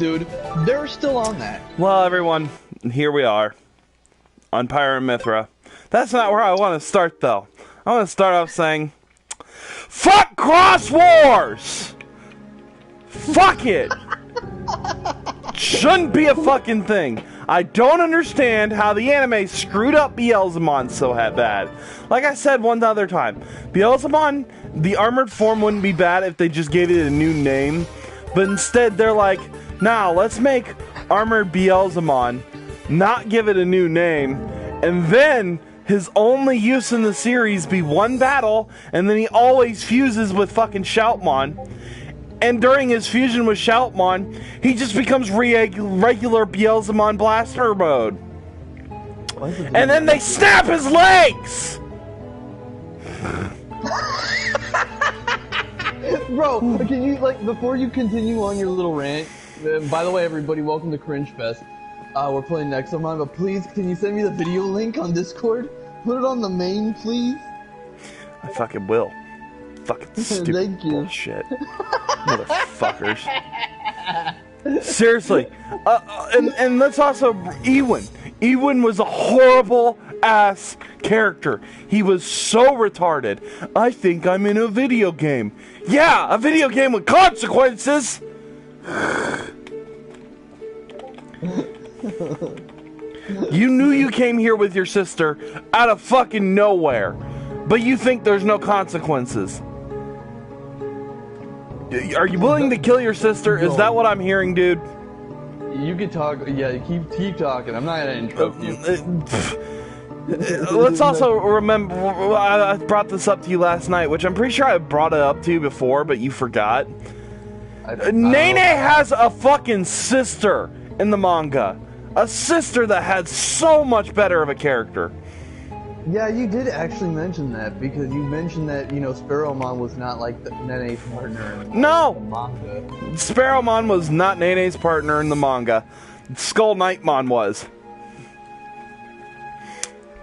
Dude, they're still on that. Well, everyone, here we are on Pyra Mithra. That's not where I want to start, though. I want to start off saying, fuck Cross Wars! Fuck it! Shouldn't be a fucking thing. I don't understand how the anime screwed up Beelzemon so bad. Like I said one other time, Beelzemon, the armored form wouldn't be bad if they just gave it a new name. But instead, they're like, now let's make Armored Beelzemon, not give it a new name, and then his only use in the series be one battle, and then he always fuses with fucking Shoutmon. And during his fusion with Shoutmon, he just becomes regular Beelzemon Blaster mode. And then they snap his legs! Bro, can you, like, before you continue on your little rant, by the way, everybody, welcome to CringeFest. We're playing Nexomon, but please, can you send me the video link on Discord? Put it on the main, please. I fucking will. Fucking stupid Thank you. bullshit. Motherfuckers. Seriously. And let's also... Ewan. Ewan was a horrible ass character. He was so retarded. I think I'm in a video game. Yeah, a video game with consequences! You knew you came here with your sister out of fucking nowhere, but you think there's no consequences. Are you willing to kill your sister? Is that what I'm hearing, dude? You can talk, yeah, keep talking. I'm not gonna interrupt you. Let's also remember, I brought this up to you last night, which I'm pretty sure I brought it up to you before, but you forgot. Nene has a fucking sister in the manga. A sister that had so much better of a character. Yeah, you did actually mention that, because you mentioned that, you know, Sparrowmon was not like the Nene's partner in the manga. Sparrowmon was not Nene's partner in the manga. Skull Knightmon was.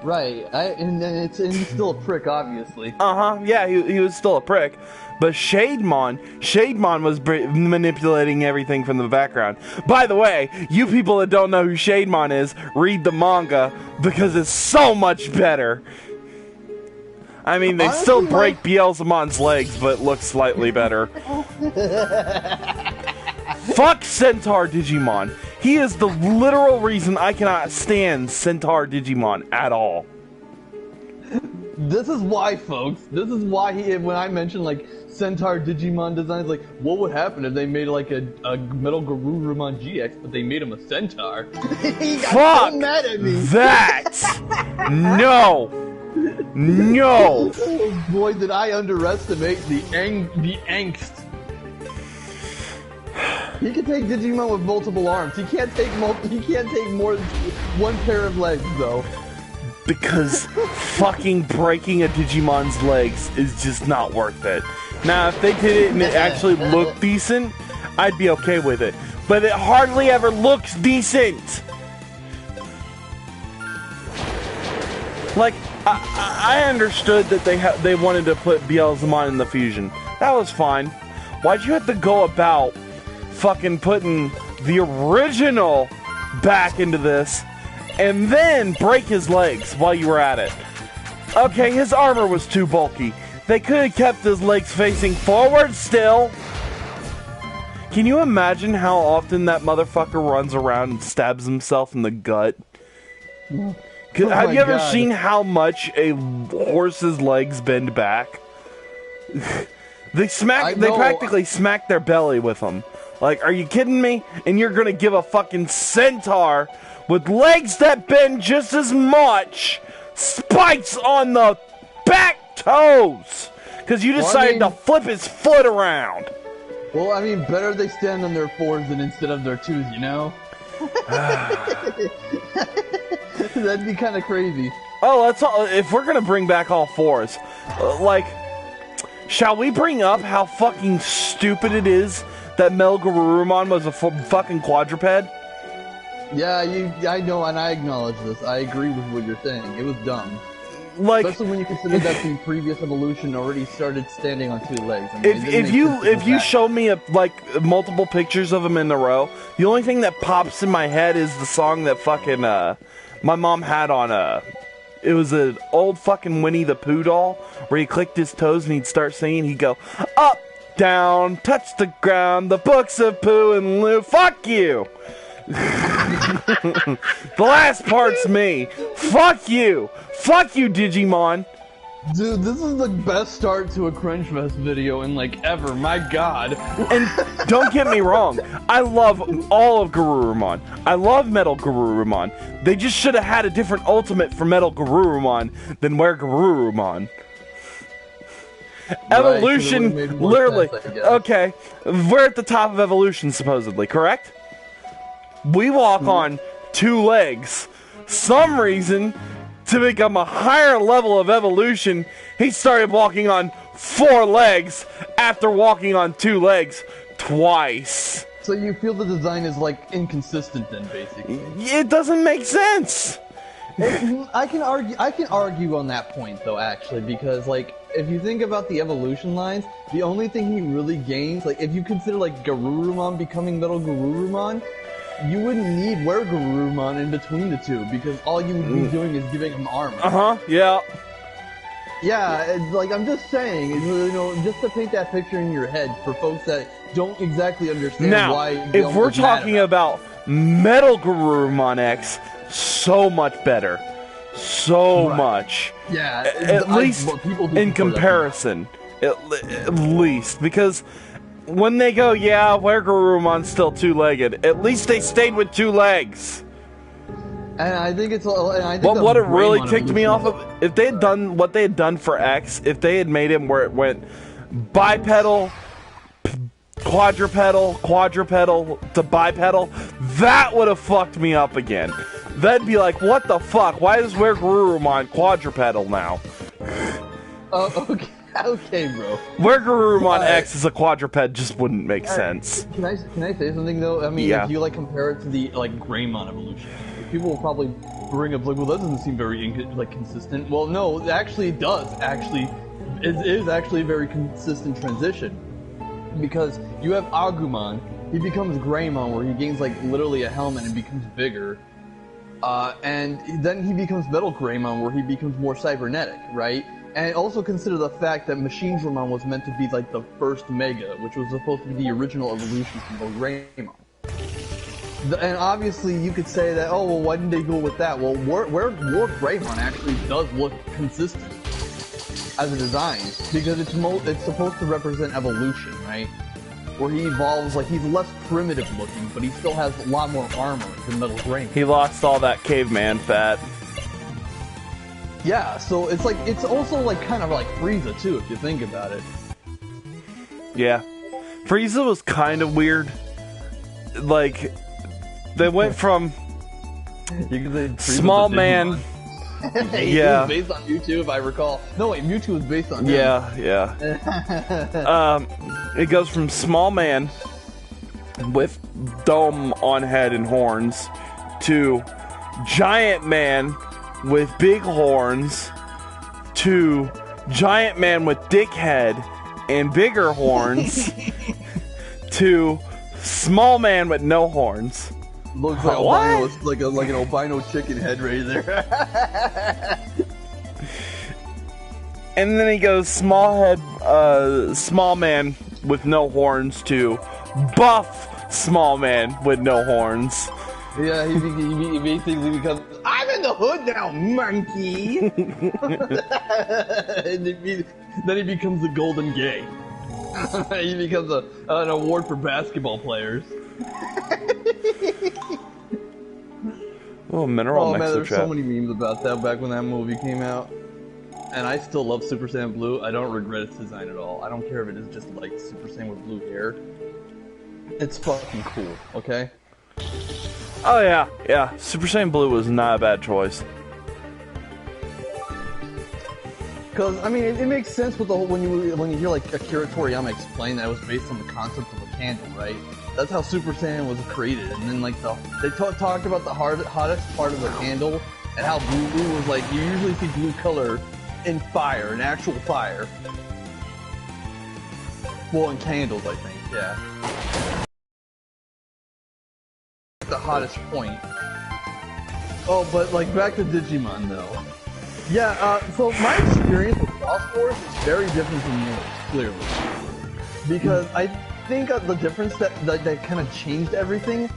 Right, and he's still a prick, obviously. Yeah, he was still a prick. But Shademon was manipulating everything from the background. By the way, you people that don't know who Shademon is, read the manga, because it's so much better. I mean, they still break Beelzemon's legs, but look slightly better. Fuck Centaur Digimon. He is the literal reason I cannot stand Centaur Digimon at all. This is why, folks. This is why when I mentioned, like, Centaur Digimon designs, like, what would happen if they made, like, a Metal Garurumon GX, but they made him a Centaur? He got so mad at me. That! No! No! Oh boy, did I underestimate the angst. He can take Digimon with multiple arms. He can't take more than one pair of legs, though. Because fucking breaking a Digimon's legs is just not worth it. Now, if they did it and it actually looked decent, I'd be okay with it. But it hardly ever looks decent. Like, I understood that they wanted to put Beelzemon in the fusion. That was fine. Why'd you have to go about fucking putting the original back into this and then break his legs while you were at it? Okay, his armor was too bulky. They could have kept his legs facing forward still. Can you imagine how often that motherfucker runs around and stabs himself in the gut? Have you ever seen how much a horse's legs bend back? They practically smack their belly with them. Like, are you kidding me? And you're gonna give a fucking centaur with legs that bend just as much spikes on the back toes because you decided to flip his foot around. Well, I mean, better they stand on their fours than instead of their twos, you know? That'd be kind of crazy. Oh, if we're gonna bring back all fours, like, shall we bring up how fucking stupid it is that Metal Garurumon was a fucking quadruped? Yeah, I know, and I acknowledge this. I agree with what you're saying. It was dumb. like, especially when you consider that the previous evolution already started standing on 2 legs. I mean, if you show me multiple pictures of them in a row, the only thing that pops in my head is the song that fucking my mom had on it was an old fucking Winnie the Pooh doll where he clicked his toes and he'd start singing. He'd go up, down, touch the ground, the books of Pooh and Lou. Fuck you. The last part's me. Fuck you, Digimon. Dude, this is the best start to a CringeFest video in like ever. My God. And don't get me wrong, I love all of Garurumon. I love Metal Garurumon. They just should have had a different ultimate for Metal Garurumon than Where Garurumon. Evolution, right, so literally. sense, Okay, we're at the top of evolution, supposedly, correct? We walk on 2 legs. Some reason, to become a higher level of evolution, he started walking on 4 legs after walking on 2 legs twice. So you feel the design is like inconsistent then, basically? It doesn't make sense. I can argue on that point though, actually, because like if you think about the evolution lines, the only thing he really gains, like if you consider like Garurumon becoming Metal Garurumon, you wouldn't need Where Garurumon in between the 2 because all you would be doing is giving him armor. Yeah. Yeah, it's like I'm just saying, you know, just to paint that picture in your head for folks that don't exactly understand why. If we're talking about Metal Garurumon X, so much better. So much. Yeah, at least in comparison. At least. Because when they go, yeah, Where Garurumon's still 2-legged, at least they stayed with 2 legs. And I think it's... what it really ticked me off of, if they had done what they had done for X, if they had made him where it went bipedal, quadrupedal to bipedal, that would have fucked me up again. That'd be like, what the fuck? Why is Where Garurumon quadrupedal now? Oh, okay. Okay, bro. Where Garurumon X is a quadruped just wouldn't make sense. Can I say something though? I mean, yeah. If you like compare it to the like Greymon evolution, people will probably bring up like, well, that doesn't seem very consistent. Well, no, it actually does. Actually, it is actually a very consistent transition because you have Agumon. He becomes Greymon, where he gains like literally a helmet and becomes bigger. And then he becomes Metal Greymon, where he becomes more cybernetic, right? And also consider the fact that Machine Dramon was meant to be like the first Mega, which was supposed to be the original evolution from Metal Greymon. And obviously you could say that, oh, well, why didn't they go with that? Well, War Greymon actually does look consistent as a design, because it's supposed to represent evolution, right? Where he evolves, like, he's less primitive looking, but he still has a lot more armor than Metal Greymon. He lost all that caveman fat. Yeah, so it's like, it's also like kind of like Frieza too, if you think about it. Yeah. Frieza was kind of weird. Like, they went from small man. Yeah. It was based on Mewtwo, if I recall. No, wait, Mewtwo was based on him. Yeah. It goes from small man with dome on head and horns to giant man with big horns to giant man with dick head and bigger horns to small man with no horns. Looks like albino, like an albino chicken head right there. And then he goes small man with no horns to buff small man with no horns. Yeah, he basically becomes, I'm in the hood now, monkey! And then he becomes the golden gay. He becomes an award for basketball players. Oh, mineral man, there's trap. so many memes about that back when that movie came out. And I still love Super Saiyan Blue. I don't regret its design at all. I don't care if it is just like Super Saiyan with blue hair. It's fucking cool, okay? Oh yeah. Super Saiyan Blue was not a bad choice. Because I mean, it makes sense with the whole when you hear like Akira Toriyama explain that it was based on the concept of a candle, right? That's how Super Saiyan was created, and then like they talked about the hottest part of the candle and how blue was like, you usually see blue color in fire, in actual fire. Well, in candles, I think, yeah. The hottest point. Oh, but like back to Digimon though. Yeah, so my experience with Cross Wars is very different from yours, clearly. Because I think the difference that kind of changed everything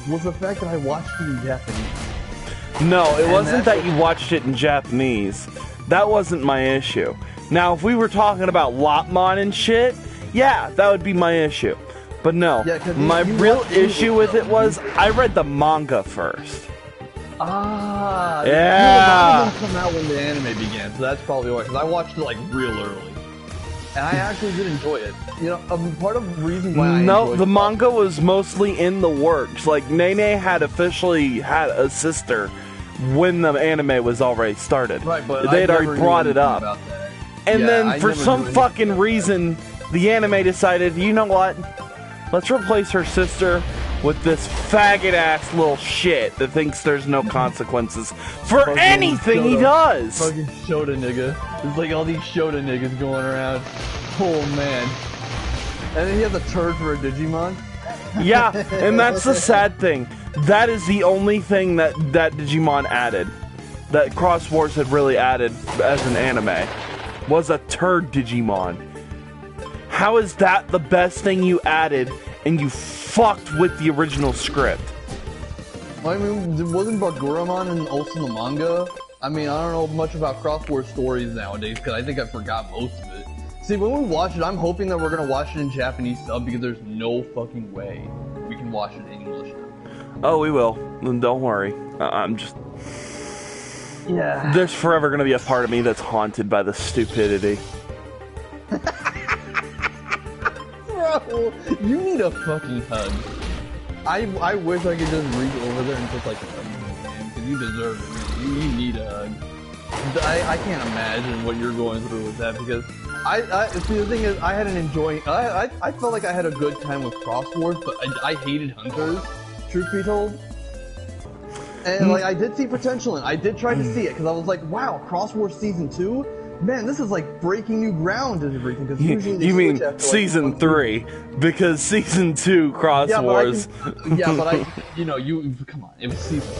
was the fact that I watched it in Japanese. No, it wasn't that you watched it in Japanese. That wasn't my issue. Now, if we were talking about Lopmon and shit, yeah, that would be my issue. But no, yeah, my real issue with it was I read the manga first. Ah, yeah. The manga didn't come out when the anime began, so that's probably why. Because I watched it like real early, and I actually did enjoy it. You know, part of the reason why the manga was mostly in the works. Like Nene had officially had a sister when the anime was already started. Right, but they had already brought it up. And then for some fucking reason, the anime decided, you know what? Let's replace her sister with this faggot-ass little shit that thinks there's no consequences for fucking anything he does. Fucking Shota nigga. There's like all these Shota niggas going around. Oh man. And then he has a turd for a Digimon. Yeah, and that's the sad thing. That is the only thing that Digimon added. That Cross Wars had really added as an anime. Was a turd Digimon. How is that the best thing you added and you fucked with the original script? Well, I mean, wasn't Baguramon and also the manga? I mean, I don't know much about Cross Wars stories nowadays because I think I forgot most of it. See, when we watch it, I'm hoping that we're gonna watch it in Japanese sub because there's no fucking way we can watch it in English. Oh, we will. Don't worry. I'm just... Yeah. There's forever gonna be a part of me that's haunted by the stupidity. Bro, you need a fucking hug. I wish I could just reach over there and just like hug you, man, because you deserve it, man. You need a hug. I can't imagine what you're going through with that because see, the thing is, I felt like I had a good time with Cross Wars, but I hated Hunters, truth be told. And like, I did see potential in it. I did try to see it, because I was like, wow, Cross Wars Season 2? Man, this is like breaking new ground and everything, because usually they You mean after, like, Season 3, because Season 2 Cross Wars... you know, come on, it was Season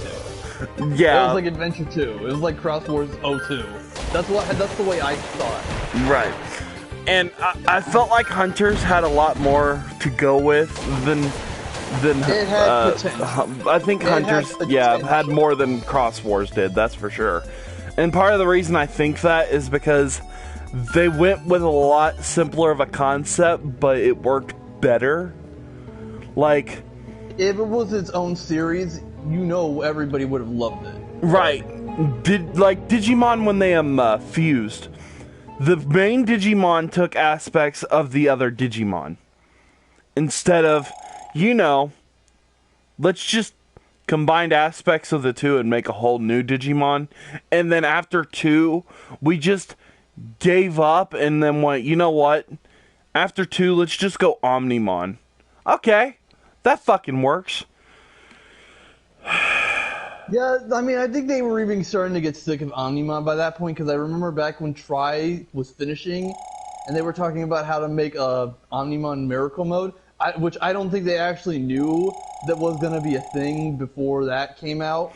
2. Yeah. It was like Adventure 2. It was like Cross Wars 02. That's the way I thought. Right. And I felt like Hunters had a lot more to go with than it had potential. I think Hunters, had more than Cross Wars did, that's for sure. And part of the reason I think that is because they went with a lot simpler of a concept, but it worked better. Like... If it was its own series, you know everybody would have loved it. Right. Like Digimon when they fused. The main Digimon took aspects of the other Digimon. Instead of, you know, let's just combine aspects of the two and make a whole new Digimon. And then after 2, we just gave up and then went, you know what? After 2, let's just go Omnimon. Okay, that fucking works. Yeah, I mean, I think they were even starting to get sick of Omnimon by that point, because I remember back when Tri was finishing, and they were talking about how to make a Omnimon Miracle Mode, which I don't think they actually knew that was going to be a thing before that came out.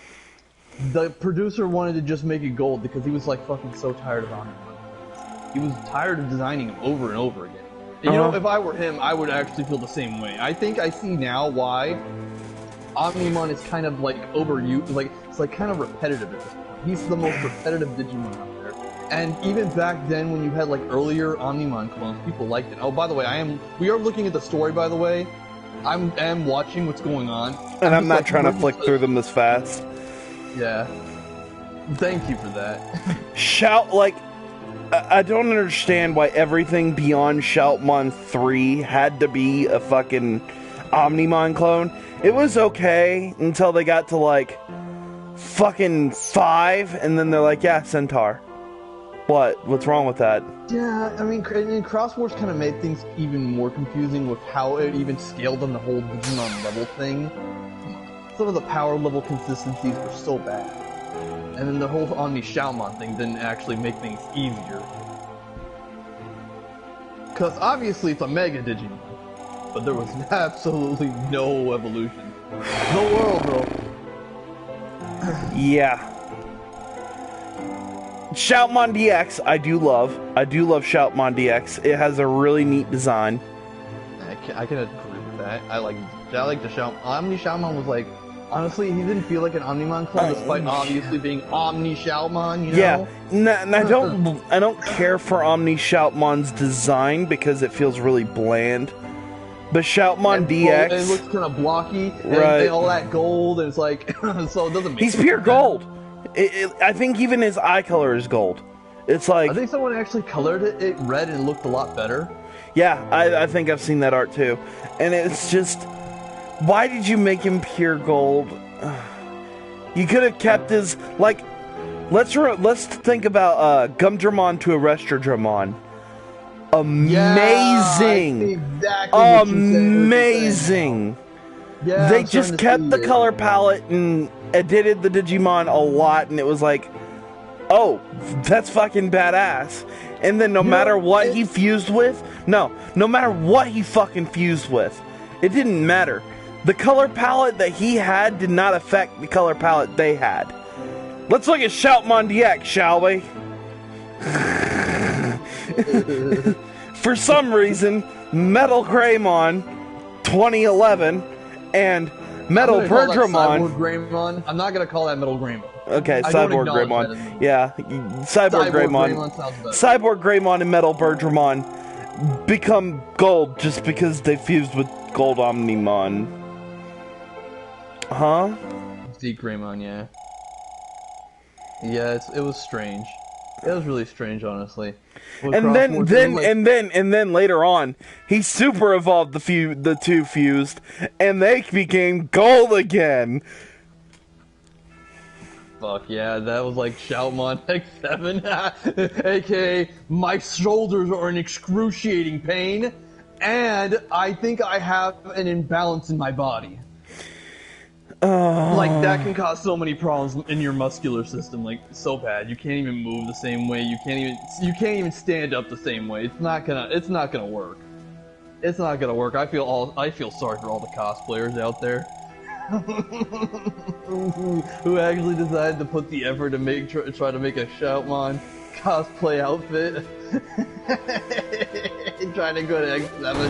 The producer wanted to just make it gold, because he was like fucking so tired of Omnimon. He was tired of designing him over and over again. And, you know, if I were him, I would actually feel the same way. I think I see now why Omnimon is kind of like overused, like it's like kind of repetitive at this point. He's the most repetitive Digimon out there. And even back then, when you had like earlier Omnimon clones, people liked it. Oh, by the way, we are looking at the story. By the way, I am watching what's going on, and I'm not trying to flick through them this fast. Yeah. Thank you for that. I don't understand why everything beyond Shoutmon 3 had to be a fucking Omnimon clone. It was okay until they got to like fucking 5, and then they're like, yeah, Centaur. What's wrong with that? Yeah, I mean, Cross Wars kind of made things even more confusing with how it even scaled on the whole Digimon level thing. Some of the power level consistencies were so bad. And then the whole Omni Shoutmon thing didn't actually make things easier. Because obviously it's a Mega Digimon, but there was absolutely no evolution. The world, bro. Yeah. Shoutmon DX, I do love. I do love Shoutmon DX. It has a really neat design. I can agree with that. I like the Shoutmon. Omni Shoutmon was like, honestly, he didn't feel like an Omnimon clone, despite obviously being Omni Shoutmon, you know? Yeah, and I don't care for Omni Shoutmon's design because it feels really bland. But Shoutmon DX, it looks kind of blocky, and right? All that gold, and it's like, so it doesn't make He's pure gold. I think even his eye color is gold. It's like, I think someone actually colored it red and it looked a lot better. Yeah, I think I've seen that art too. And it's just, why did you make him pure gold? You could have kept his, like, let's think about Gumdramon to Arrestrodramon. Amazing! Yeah, amazing! Yeah, they just kept the color palette and edited the Digimon a lot, and it was like, oh, that's fucking badass. And then no matter what he fused with, no matter what he fucking fused with, it didn't matter. The color palette that he had did not affect the color palette they had. Let's look at Shoutmon DX, shall we? For some reason, Metal Greymon 2011 and Metal Birdramon. I'm not gonna call that Metal Greymon. Okay, Cyborg Greymon. Yeah, Cyborg Greymon. Cyborg Greymon and Metal Birdramon become gold just because they fused with Gold Omnimon. Huh? Zeke Greymon, yeah. Yeah, it was strange. It was really strange, honestly. And then later on, he super evolved the two fused, and they became gold again. Fuck yeah, that was like Shoutmon X7, aka my shoulders are in excruciating pain, and I think I have an imbalance in my body. Like, that can cause so many problems in your muscular system, like, so bad. You can't even move the same way, you can't even stand up the same way. It's not gonna work. It's not gonna work. I feel sorry for all the cosplayers out there. who actually decided to put the effort to try to make a Shoutmon cosplay outfit. Trying to go to X7.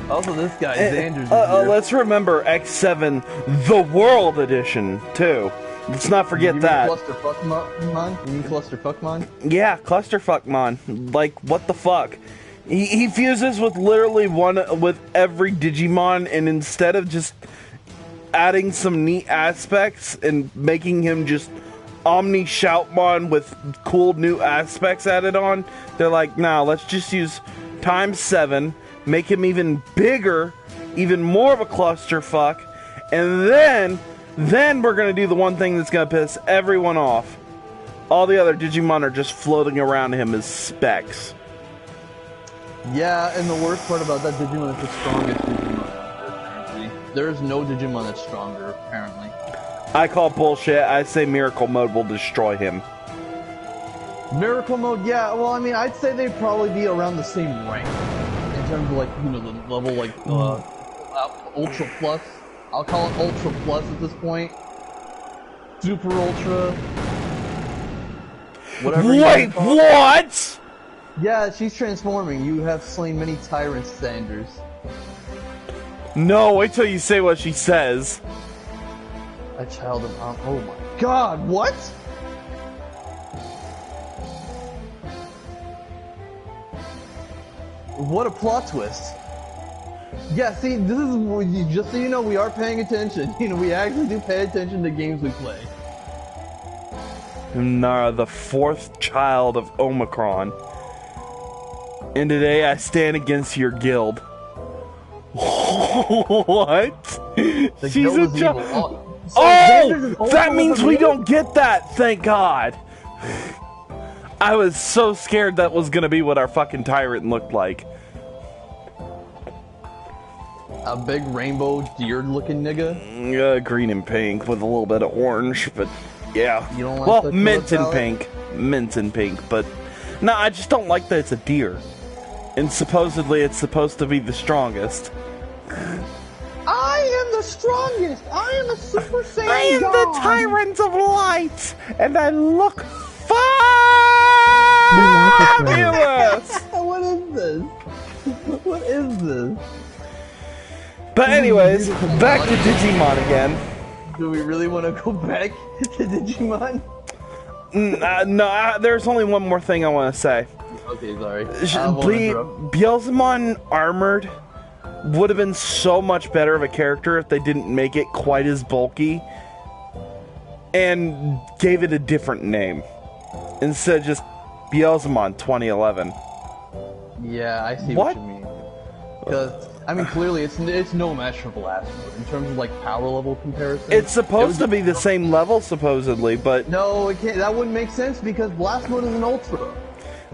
Also, this guy, Xander's let's remember X7, the World Edition, too. Let's not forget that. Clusterfuckmon? You mean Clusterfuckmon? Yeah, Clusterfuckmon. Like, what the fuck? He fuses with literally with every Digimon, and instead of just adding some neat aspects and making him just Omni Shoutmon with cool new aspects added on, they're like, nah, let's just use ×7, make him even bigger, even more of a clusterfuck, and then we're gonna do the one thing that's gonna piss everyone off. All the other Digimon are just floating around him as specks. Yeah, and the worst part about that Digimon is the strongest Digimon out there, apparently. There is no Digimon that's stronger, apparently. I call bullshit. I say Miracle Mode will destroy him. Miracle Mode, yeah, well, I mean, I'd say they'd probably be around the same rank. In terms of, like, you know, the level, like, Ultra Plus. I'll call it Ultra Plus at this point. Super Ultra. Whatever. Wait, what? Yeah, she's transforming. You have slain many tyrants, Sanders. No, wait till you say what she says. A child of... oh my god, what? What a plot twist. Yeah, see, this is... just so you know, we are paying attention. You know, we actually do pay attention to games we play. Nara, the fourth child of Omicron. And today I stand against your guild. What? She's a child. Oh! That means we don't get that, thank God! I was so scared that was gonna be what our fucking tyrant looked like. A big rainbow deer looking nigga? Green and pink with a little bit of orange, but Yeah. You don't like well, the mint color and palette? pink. Mint and pink, but... No, I just don't like that it's a deer. And supposedly it's supposed to be the strongest. I am the strongest! I am a Super Saiyan I am God. the tyrant of light! And I look fabulous! What is this? What is this? But anyways, back to Digimon again. Do we really want to go back to Digimon? No, there's only one more thing I want to say. Okay, sorry. Beelzemon Armored would have been so much better of a character if they didn't make it quite as bulky and gave it a different name. Instead of just Beelzemon 2011. Yeah, I see what you mean. Because, I mean, clearly it's no match for Blast Mode in terms of, like, power level comparison. It's supposed to be the same level, supposedly, but... No, it can't. That wouldn't make sense because Blast Mode is an Ultra.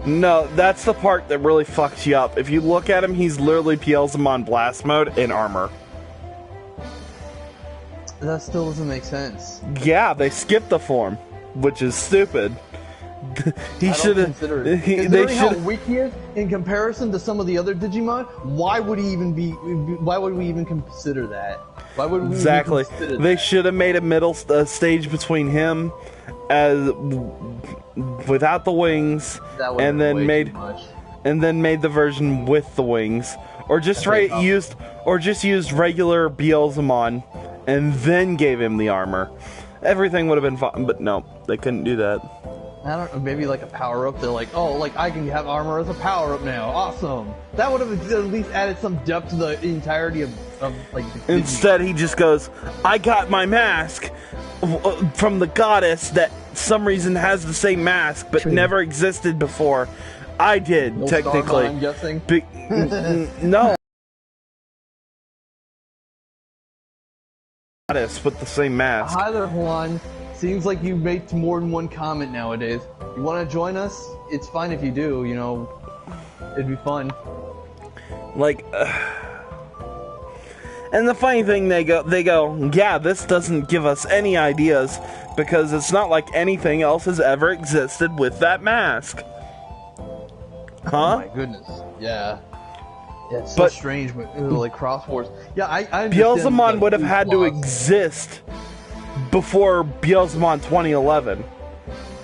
No, that's the part that really fucks you up. If you look at him, he's literally Beelzemon Blast Mode in armor. That still doesn't make sense. Yeah, they skipped the form, which is stupid. He should have. Considering how weak he is in comparison to some of the other Digimon, why would he even be? Why would we even consider that? Why would we exactly? Even consider they that? should have made a middle stage between him as without the wings, and then made the version with the wings, or just used regular Beelzemon, and then gave him the armor. Everything would have been fine, but no, they couldn't do that. I don't know, maybe like a power-up, they're like, oh, like, I can have armor as a power-up now, awesome! That would have at least added some depth to the entirety of like, the Instead, he just goes, I got my mask from the goddess that some reason has the same mask, but never existed before. I did, no technically. Starmon, I'm guessing? No. Goddess with the same mask. Hi there, Juan. Seems like you make more than one comment nowadays. You want to join us? It's fine if you do, you know. It'd be fun. Like, and the funny thing, they go, yeah, this doesn't give us any ideas because it's not like anything else has ever existed with that mask. Huh? Oh my goodness. Yeah. Yeah, it's so strange, but like Cross Wars. Yeah, I Beelzemon would have had to exist before Beelzemon 2011.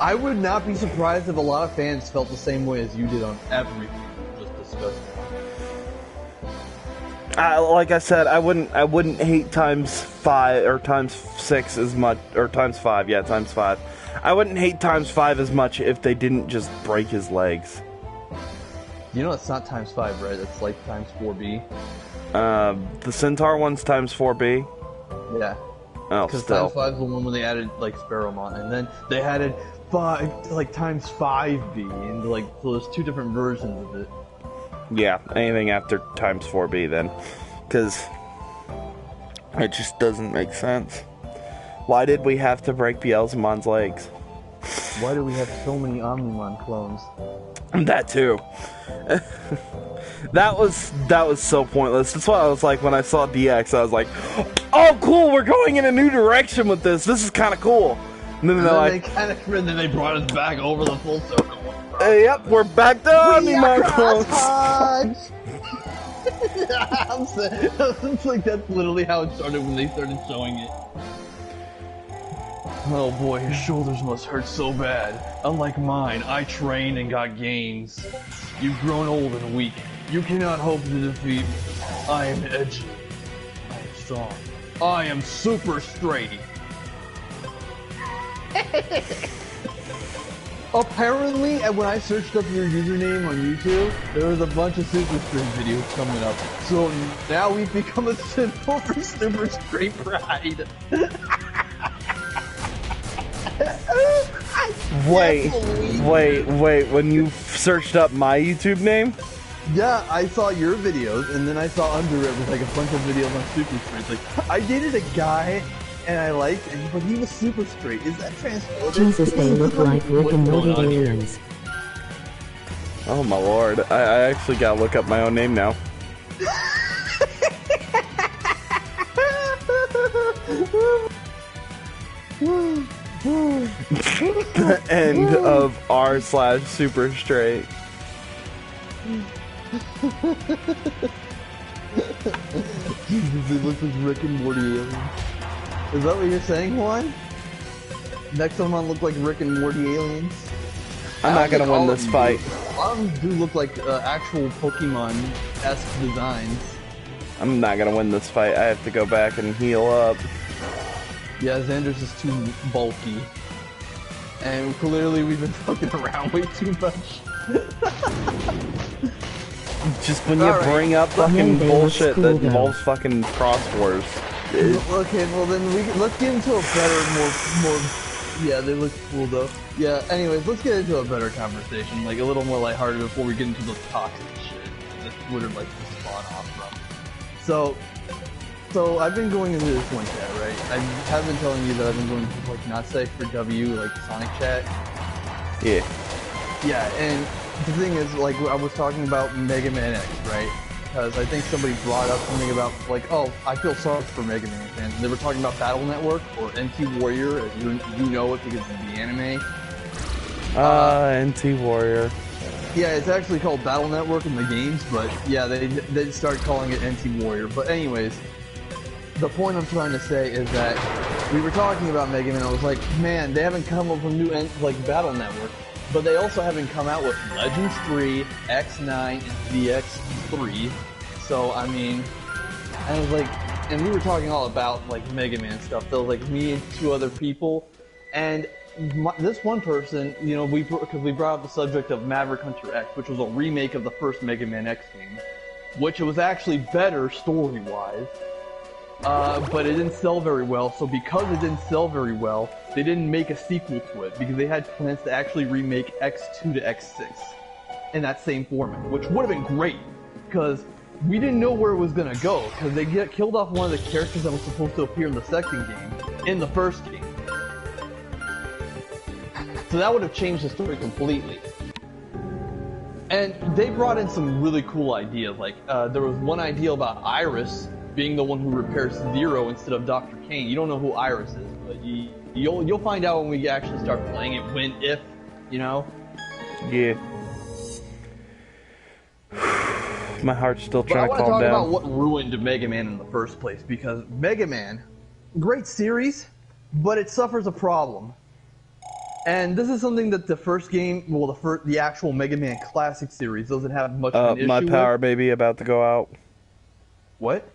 I would not be surprised if a lot of fans felt the same way as you did on everything we just discussed. Like I said, I wouldn't hate times 5 or times 6 as much, or times 5. Yeah, times 5. I wouldn't hate times 5 as much if they didn't just break his legs. You know it's not times 5, right? It's like times 4B. The Centaur one's times 4B. Yeah. Oh, because still. times 5 is the one where they added like Sparrowmon, and then they added 5 like times 5B, and like so there's two different versions of it. Yeah, anything after times 4B then, because it just doesn't make sense. Why did we have to break Beelzemon's legs? Why do we have so many Omnimon clones? That too. That was so pointless. That's why I was like, when I saw DX, I was like, oh cool, we're going in a new direction with this. This is kind of cool. And then then they brought us back over the full circle. Yep, we're back to Omnimon clones. It's like that's literally how it started when they started showing it. Oh boy, his shoulders must hurt so bad. Unlike mine, I trained and got gains. You've grown old and weak. You cannot hope to defeat me. I am edgy. I am strong. I am super straight. Apparently, when I searched up your username on YouTube, there was a bunch of Super Straight videos coming up. So now we've become a symbol for Super Straight Pride. Wait, when you searched up my YouTube name? Yeah, I saw your videos, and then I saw under it was like a bunch of videos on Super Straight. Like, I dated a guy, and I liked, but he was super straight. Is that transphobic? Jesus, they look like Rick and Morty aliens. Oh my lord, I actually gotta look up my own name now. The end of r/super straight. Jesus, it looks like Rick and Morty aliens. Is that what you're saying, Juan? Nexomon look like Rick and Morty aliens? I'm not gonna win this fight. A lot of them do look like actual Pokemon-esque designs. I'm not gonna win this fight. I have to go back and heal up. Yeah, Xander's is too bulky. And clearly we've been fucking around way too much. Just when you bring up fucking bullshit that involves fucking cross wars. Okay, well then let's get into a better, more. Yeah, they look cool though. Yeah. Anyways, let's get into a better conversation, like a little more lighthearted before we get into the toxic shit that Twitter likes to spawn off from. So I've been going into this one chat, right? I have been telling you that I've been going to like not safe for W, like Sonic chat. Yeah. Yeah, and the thing is, like, I was talking about Mega Man X, right? Because I think somebody brought up something about, like, oh, I feel sorry for Mega Man fans. They were talking about Battle Network, or NT Warrior, as you know it because of the anime. NT Warrior. Yeah, it's actually called Battle Network in the games, but yeah, they started calling it NT Warrior. But anyways, the point I'm trying to say is that we were talking about Mega Man, I was like, man, they haven't come up with new, like, Battle Network. But they also haven't come out with Legends 3, X9, and VX3. So, I mean, I was like, and we were talking all about, like, Mega Man stuff. There was, like, me and two other people. And this one person, you know, because we brought up the subject of Maverick Hunter X, which was a remake of the first Mega Man X game. Which was actually better story-wise. But it didn't sell very well, so because it didn't sell very well, they didn't make a sequel to it, because they had plans to actually remake X2 to X6 in that same format, which would have been great, because we didn't know where it was going to go, because they killed off one of the characters that was supposed to appear in the second game, in the first game. So that would have changed the story completely. And they brought in some really cool ideas, like, there was one idea about Iris being the one who repairs Zero instead of Dr. Kane. You don't know who Iris is, but you'll find out when we actually start playing it, if, you know? Yeah. My heart's still trying to calm down. I want to talk about what ruined Mega Man in the first place, because Mega Man, great series, but it suffers a problem. And this is something that the first game, well, the actual Mega Man Classic series doesn't have much of an issue with. My power baby about to go out. What?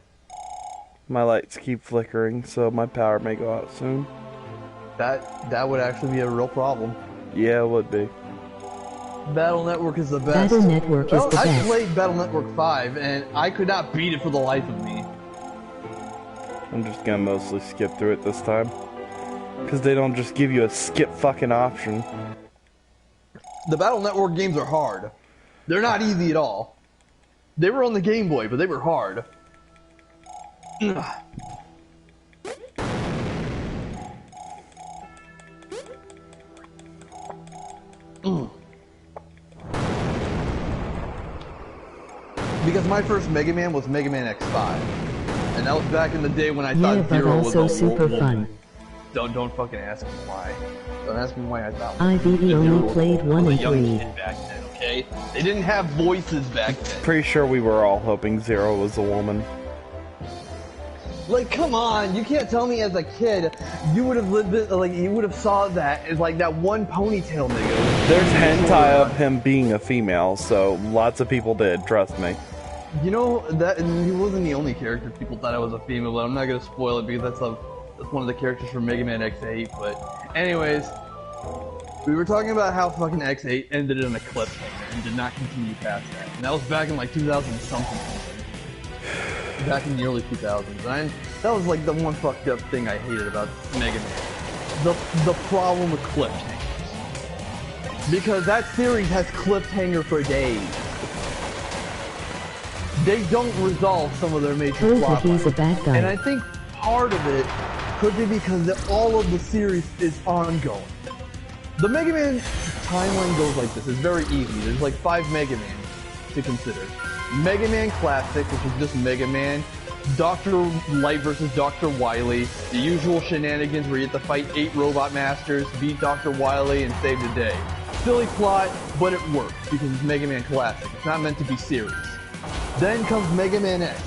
My lights keep flickering, so my power may go out soon. That would actually be a real problem. Yeah, it would be. Battle Network is the best. Battle Network is the best. I played Battle Network 5, and I could not beat it for the life of me. I'm just gonna mostly skip through it this time. Because they don't just give you a skip fucking option. The Battle Network games are hard. They're not easy at all. They were on the Game Boy, but they were hard. Because my first Mega Man was Mega Man X5, and that was back in the day when I thought Zero was also super fun. Don't fucking ask me why. Don't ask me why I thought. IVV only played 1 and 3. Back then, okay? They didn't have voices back then. Pretty sure we were all hoping Zero was a woman. Like, come on, you can't tell me as a kid you would have lived it, like, you would have saw that as like that one ponytail nigga. There's hentai of him being a female, so lots of people did, trust me. You know, that he wasn't the only character people thought I was a female, but I'm not gonna spoil it because that's one of the characters from Mega Man X8, but anyways, we were talking about how fucking X8 ended in a cliffhanger and did not continue past that. And that was back in like 2000 something. Back in the early 2000s. And that was like the one fucked up thing I hated about Mega Man. The problem with cliffhangers. Because that series has cliffhanger for days. They don't resolve some of their major plot lines. He's a bad guy. And I think part of it could be because all of the series is ongoing. The Mega Man timeline goes like this. It's very easy. There's like 5 Mega Man to consider. Mega Man Classic, which is just Mega Man, Dr. Light versus Dr. Wily, the usual shenanigans where you have to fight 8 robot masters, beat Dr. Wily, and save the day. Silly plot, but it works because it's Mega Man Classic. It's not meant to be serious. Then comes Mega Man X.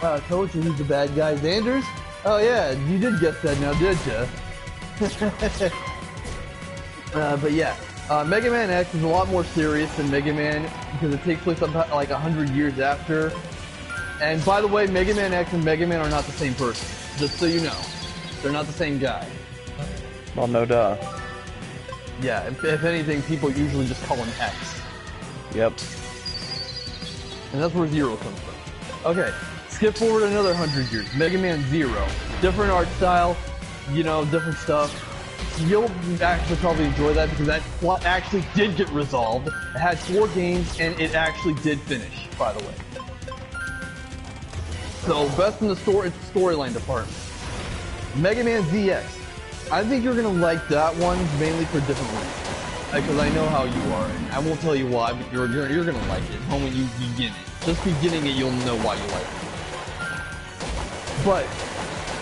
I told you he's the bad guy. Xanders? Oh yeah, you did guess that now, did ya? But yeah, Mega Man X is a lot more serious than Mega Man because it takes place about like 100 years after. And by the way, Mega Man X and Mega Man are not the same person. Just so you know. They're not the same guy. Well, no duh. Yeah, if anything, people usually just call him X. Yep. And that's where Zero comes from. Okay, skip forward another 100 years. Mega Man Zero. Different art style, you know, different stuff. You'll actually probably enjoy that because that plot actually did get resolved. It had 4 games and it actually did finish, by the way. So, best in the storyline department. Mega Man ZX. I think you're gonna like that one mainly for different reasons. Because I know how you are, and I won't tell you why, but you're gonna like it. The moment you begin it. Just beginning it, you'll know why you like it. But,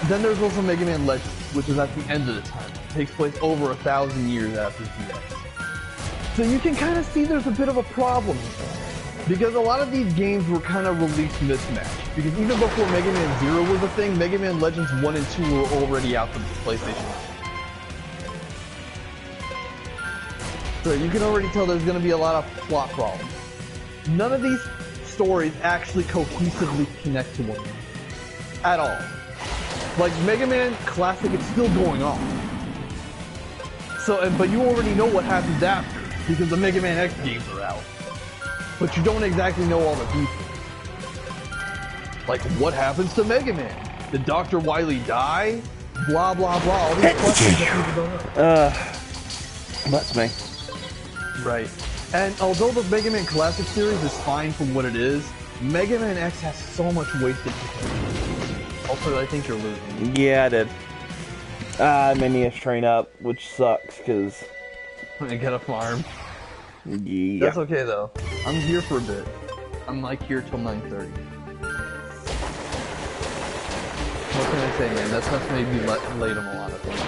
then there's also Mega Man Legends, which is at the end of the time. It takes place over 1,000 years after ZX. So you can kind of see there's a bit of a problem here. Because a lot of these games were kind of released mismatched. Because even before Mega Man 0 was a thing, Mega Man Legends 1 and 2 were already out for the PlayStation. So you can already tell there's going to be a lot of plot problems. None of these stories actually cohesively connect to one another. At all. Like Mega Man Classic, it's still going on. So, but you already know what happens after, because the Mega Man X games are out. But you don't exactly know all the details. Like, what happens to Mega Man? Did Dr. Wily die? Blah, blah, blah. All these questions that people don't know. That's me. Right. And although the Mega Man Classic series is fine for what it is, Mega Man X has so much wasted potential. Also, I think you're losing. Yeah, I did. I made me a train up, which sucks, because... I gotta farm. Yeah. That's okay, though. I'm here for a bit. I'm like here till 9:30. What can I say, man? That's not maybe late on a lot of things.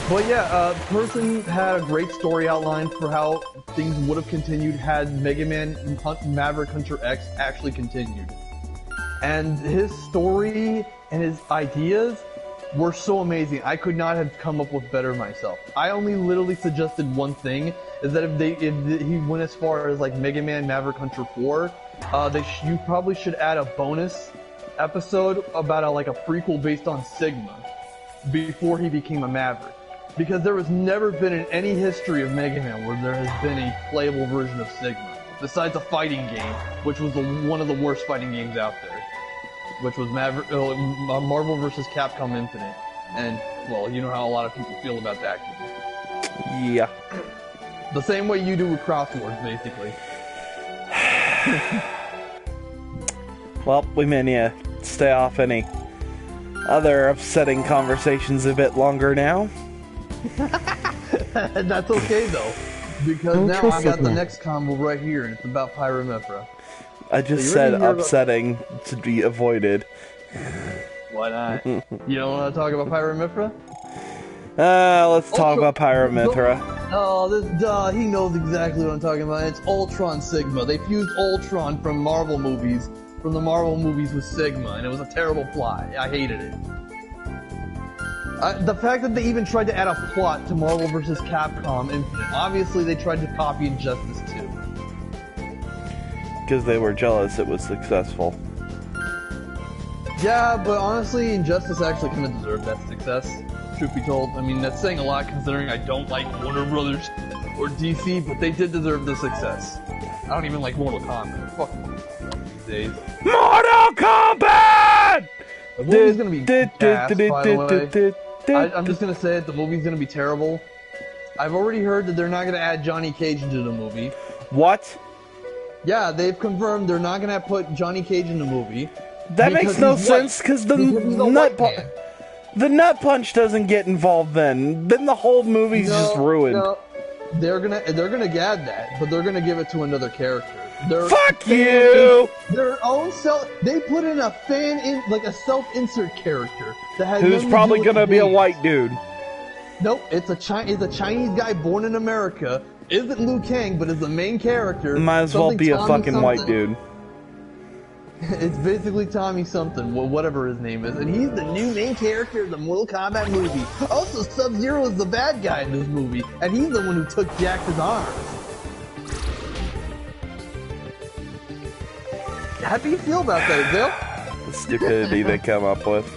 But yeah, Person had a great story outline for how things would have continued had Mega Man Maverick Hunter X actually continued. And his story and his ideas were so amazing. I could not have come up with better myself. I only literally suggested one thing, is that if he went as far as like Mega Man Maverick Hunter 4, you probably should add a bonus episode about like a prequel based on Sigma before he became a Maverick. Because there has never been in any history of Mega Man where there has been a playable version of Sigma, besides a fighting game, which was one of the worst fighting games out there. Which was Marvel vs. Capcom Infinite. And, well, you know how a lot of people feel about that game. Yeah. The same way you do with Crosswords, basically. Well, we may need to stay off any other upsetting conversations a bit longer now. That's okay, though. Because now I got the next combo right here, and it's about Pyromithra. I just said upsetting to be avoided. Why not? You don't want to talk about Pyromithra? Let's talk about Pyromithra. Oh, he knows exactly what I'm talking about. It's Ultron Sigma. They fused Ultron from Marvel movies, from the Marvel movies with Sigma, and it was a terrible plot. I hated it. The fact that they even tried to add a plot to Marvel vs. Capcom Infinite, obviously they tried to copy Injustice 2. Because they were jealous it was successful. Yeah, but honestly, Injustice actually kind of deserved that success, truth be told. I mean, that's saying a lot considering I don't like Warner Brothers or DC, but they did deserve the success. I don't even like Mortal Kombat. Fuck these days. Mortal Kombat! The movie's gonna be ass, by the way. I'm just gonna say it, the movie's gonna be terrible. I've already heard that they're not gonna add Johnny Cage into the movie. What? Yeah, they've confirmed they're not gonna put Johnny Cage in the movie. That makes no sense, because the nut punch doesn't get involved then. Then the whole movie's just ruined. No. They're gonna add that, but they're gonna give it to another character. Fuck you! Their own self. They put in a like a self-insert character that has who's probably gonna be a white dude. Nope, it's a Chinese guy born in America. Isn't Liu Kang, but is the main character. Might as well be a fucking white dude. It's basically Tommy something, whatever his name is, and he's the new main character of the Mortal Kombat movie. Also, Sub-Zero is the bad guy in this movie, and he's the one who took Jax's arms. How do you feel about that, Bill? The stupidity they come up with.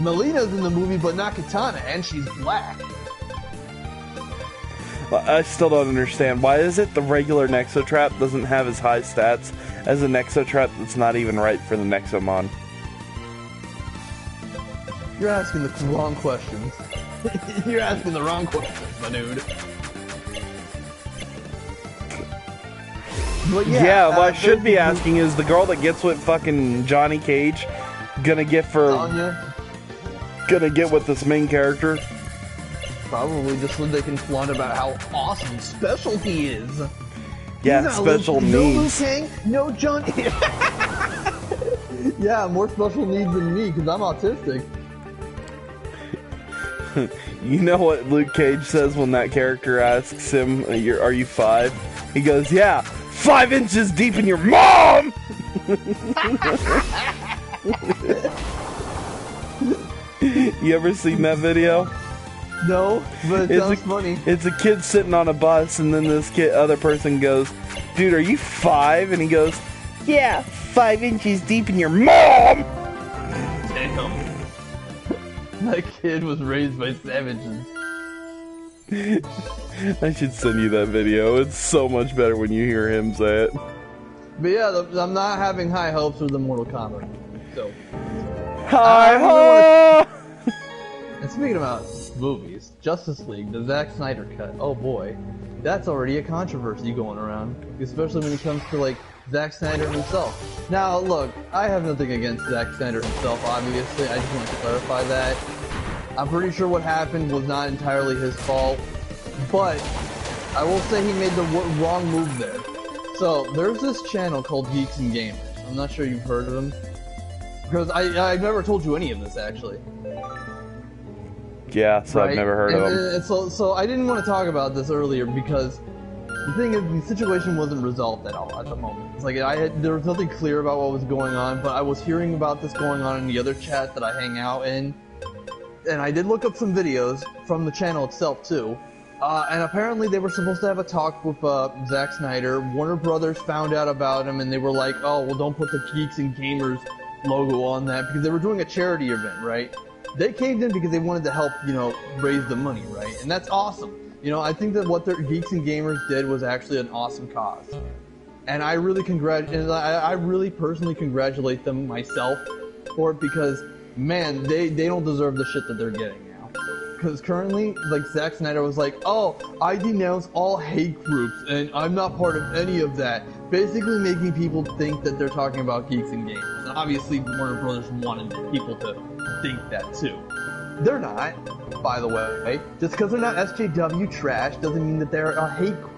Melina's in the movie, but not Katana, and she's black. I still don't understand. Why is it the regular Nexotrap doesn't have as high stats as a Nexotrap that's not even right for the Nexomon? You're asking the wrong questions. You're asking the wrong questions, my dude. But yeah, what I should be asking is the girl that gets with fucking Johnny Cage gonna get with this main character? Probably just so they can flaunt about how awesome special he is. Yeah, special needs. No Liu Kang, no Johnny. Yeah, more special needs than me because I'm autistic. You know what Luke Cage says when that character asks him, "Are you 5?" He goes, "Yeah, 5 inches deep in your mom." You ever seen that video? No, but it sounds funny. It's a kid sitting on a bus, and then this other person goes, "Dude, are you 5?" And he goes, "Yeah, 5 inches deep in your mom." Damn. That kid was raised by savages. I should send you that video. It's so much better when you hear him say it. But yeah, I'm not having high hopes for the Mortal Kombat. So. Hi ho! And speaking about movies, Justice League, the Zack Snyder cut. Oh boy, that's already a controversy going around, especially when it comes to like Zack Snyder himself. Now, look, I have nothing against Zack Snyder himself. Obviously, I just want to clarify that. I'm pretty sure what happened was not entirely his fault, but I will say he made the wrong move there. So there's this channel called Geeks and Gamers. I'm not sure you've heard of them, because I've never told you any of this actually. Yeah, so right? I've never heard of them. So I didn't want to talk about this earlier because the thing is, the situation wasn't resolved at all at the moment. It's like there was nothing clear about what was going on, but I was hearing about this going on in the other chat that I hang out in, and I did look up some videos from the channel itself too. And apparently they were supposed to have a talk with Zack Snyder. Warner Brothers found out about him, and they were like, "Oh, well, don't put the Geeks and Gamers logo on that," because they were doing a charity event, right? They caved in because they wanted to help, raise the money, right? And that's awesome. I think that what their Geeks and Gamers did was actually an awesome cause. And I really personally congratulate them myself for it because, man, they don't deserve the shit that they're getting now. Because currently, like, Zack Snyder was like, "Oh, I denounce all hate groups, and I'm not part of any of that." Basically making people think that they're talking about Geeks and Gamers. And obviously, Warner Brothers wanted people to think that too. They're not, by the way. Just because they're not SJW trash doesn't mean that they're a hate group.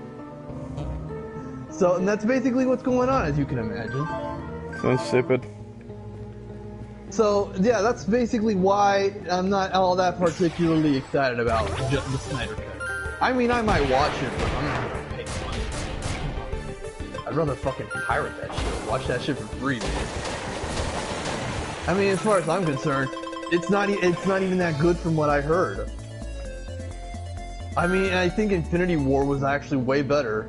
So, and that's basically what's going on, as you can imagine. So stupid. So, yeah, that's basically why I'm not all that particularly excited about the Snyder Cut. I mean, I might watch it, but I'm not gonna pay money. I'd rather fucking pirate that shit. Watch that shit for free, man. I mean, as far as I'm concerned, it's not even that good from what I heard. I mean, I think Infinity War was actually way better.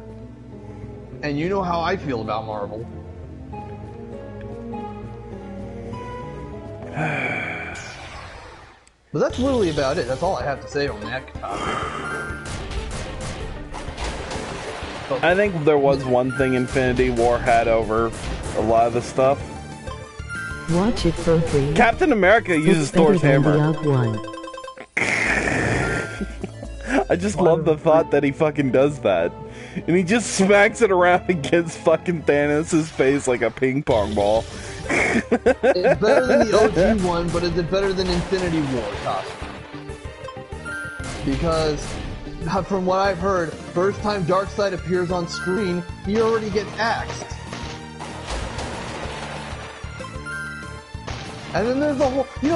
And you know how I feel about Marvel. But that's literally about it. That's all I have to say on that topic. I think there was one thing Infinity War had over a lot of the stuff. Watch it for free. Captain America uses Thor's hammer. I just love the thought that he fucking does that. And he just smacks it around against fucking Thanos' face like a ping pong ball. It's better than the OG one, but is it better than Infinity War costume? Because from what I've heard, first time Darkseid appears on screen, he already gets axed. And then there's the whole, go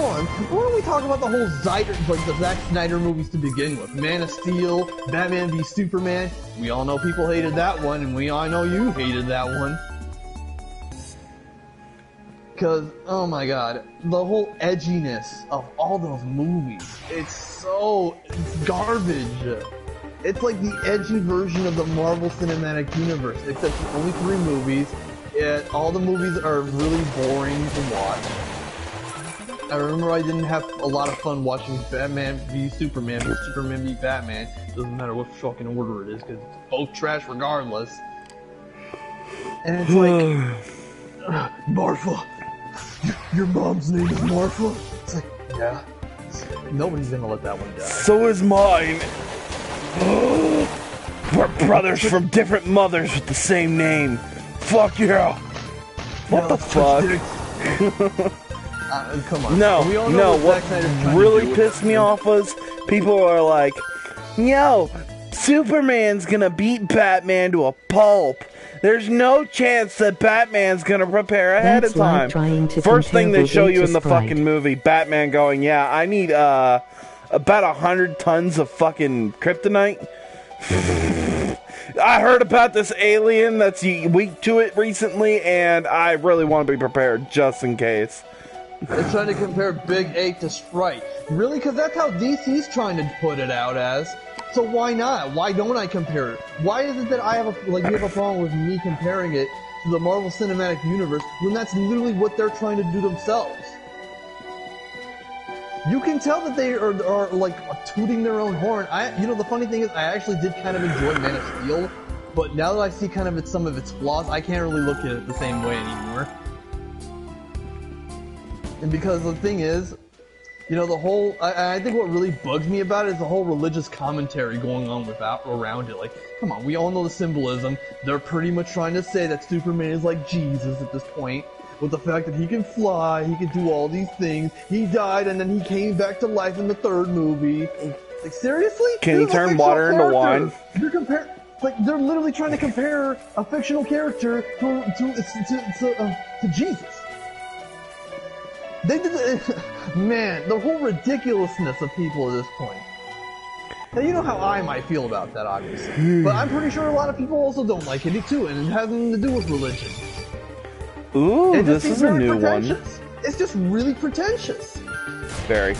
on, why don't we talk about the whole the Zack Snyder movies to begin with? Man of Steel, Batman v Superman, we all know people hated that one, and we all know you hated that one. Because, oh my god, the whole edginess of all those movies, it's garbage. It's like the edgy version of the Marvel Cinematic Universe, except only 3 movies. All the movies are really boring to watch. I remember I didn't have a lot of fun watching Batman v Superman v Batman. Doesn't matter what fucking order it is, because it's both trash regardless. And it's like, Martha, your mom's name is Martha? It's like, yeah. Nobody's gonna let that one die. So is mine. We're brothers from different mothers with the same name. Fuck yeah! What the fuck? Come on. No, what really pissed me off was people are like, yo, Superman's gonna beat Batman to a pulp. There's no chance that Batman's gonna prepare ahead of time. First thing they show you in the fucking movie, Batman going, yeah, I need about 100 tons of fucking kryptonite. I heard about this alien that's weak to it recently, and I really want to be prepared just in case. They're trying to compare Big 8 to Sprite. Really? Because that's how DC's trying to put it out as. So why not? Why don't I compare it? Why is it that you have a problem with me comparing it to the Marvel Cinematic Universe when that's literally what they're trying to do themselves? You can tell that they are like tooting their own horn. The funny thing is, I actually did kind of enjoy Man of Steel, but now that I see kind of some of its flaws, I can't really look at it the same way anymore. And because the thing is, the whole, I think what really bugs me about it is the whole religious commentary going on around it. Like, come on, we all know the symbolism. They're pretty much trying to say that Superman is like Jesus at this point. With the fact that he can fly, he can do all these things. He died and then he came back to life in the 3rd movie. Like, seriously? Can he turn water into wine? They're literally trying to compare a fictional character to Jesus. They did man, the whole ridiculousness of people at this point. Now, you know how I might feel about that, obviously. But I'm pretty sure a lot of people also don't like it too, and it has nothing to do with religion. Ooh, this is a new one. It's just really pretentious. Very.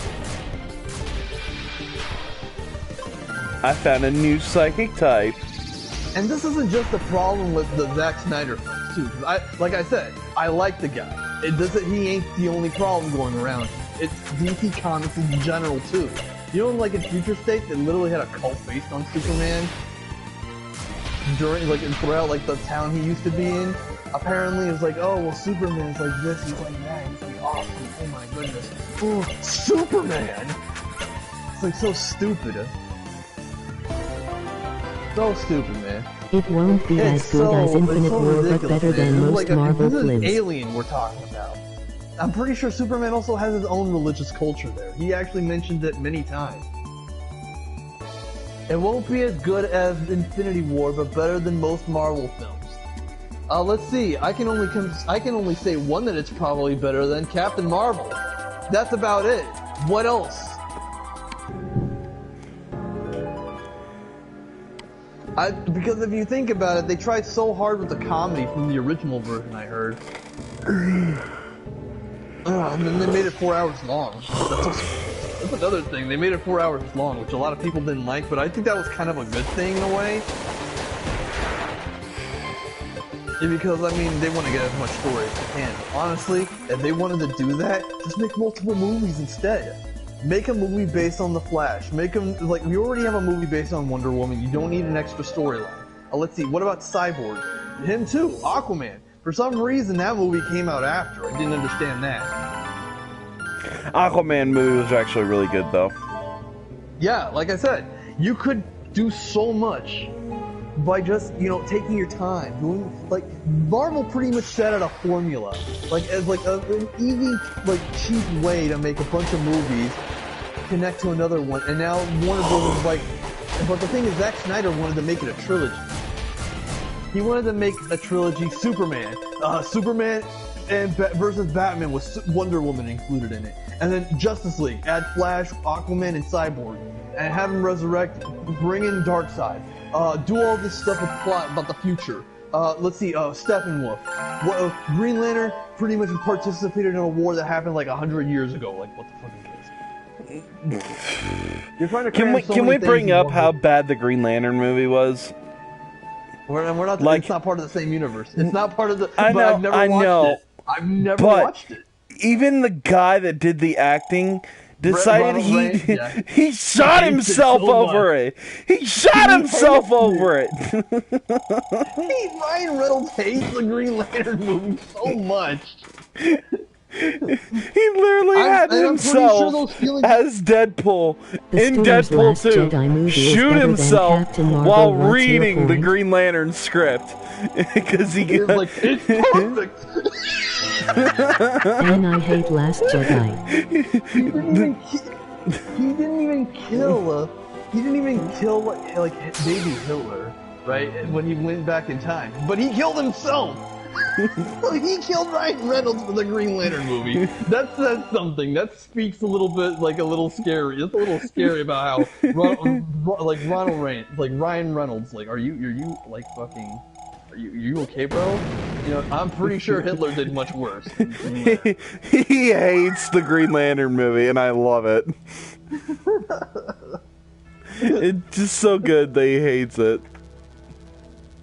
I found a new psychic type. And this isn't just a problem with the Zack Snyder films, too. Like I said, I like the guy. He ain't the only problem going around. It's DC Comics in general, too. In Future State, they literally had a cult based on Superman. Throughout the town he used to be in. Apparently it's like, oh, well, Superman's like this, he's like that, he's like awesome, oh my goodness. Oh, Superman! It's like so stupid. So stupid, man. It won't be as good as Infinite War, but better than most Marvel films. This is an alien we're talking about. I'm pretty sure Superman also has his own religious culture there. He actually mentioned it many times. It won't be as good as Infinity War, but better than most Marvel films. Let's see. I can only say one that it's probably better than Captain Marvel. That's about it. What else? Because if you think about it, they tried so hard with the comedy from the original version, I heard. And then they made it 4 hours long. That's another thing. They made it 4 hours long, which a lot of people didn't like, but I think that was kind of a good thing in a way. Because, they want to get as much story as they can. Honestly, if they wanted to do that, just make multiple movies instead. Make a movie based on The Flash. Make them, we already have a movie based on Wonder Woman. You don't need an extra storyline. Let's see, what about Cyborg? Him too, Aquaman. For some reason, that movie came out after. I didn't understand that. Aquaman movie was actually really good, though. Yeah, like I said, you could do so much by just, taking your time, doing, Marvel pretty much set out a formula, as an easy, cheap way to make a bunch of movies connect to another one, and now Warner Bros. is like, but the thing is, Zack Snyder wanted to make it a trilogy. He wanted to make a trilogy, Superman and versus Batman with Wonder Woman included in it, and then Justice League, add Flash, Aquaman, and Cyborg, and have him resurrect, bring in Darkseid, do all this stuff with plot about the future. Let's see, Steppenwolf. Green Lantern pretty much participated in a war that happened like 100 years ago. Like, what the fuck is this? You're trying to can we bring up how bad the Green Lantern movie was? We're not. Like, it's not part of the same universe. It's not part of the. I know. I've never watched it. Even the guy that did the acting decided he shot himself over it. He shot himself over it. Ryan Reynolds hates the Green Lantern movie so much. He literally had himself as Deadpool in Deadpool 2 shoot himself while reading the Green Lantern script because he was like, it's perfect. And I hate Last Jedi. He didn't even kill like baby Hitler, right? When he went back in time, but he killed himself. He killed Ryan Reynolds for the Green Lantern movie. That's something. That speaks a little bit like a little scary. It's a little scary about how Ryan Reynolds. Like, are you like fucking? Are you okay, bro? You know, I'm pretty sure Hitler did much worse. He hates the Green Lantern movie, and I love it. It's just so good that he hates it.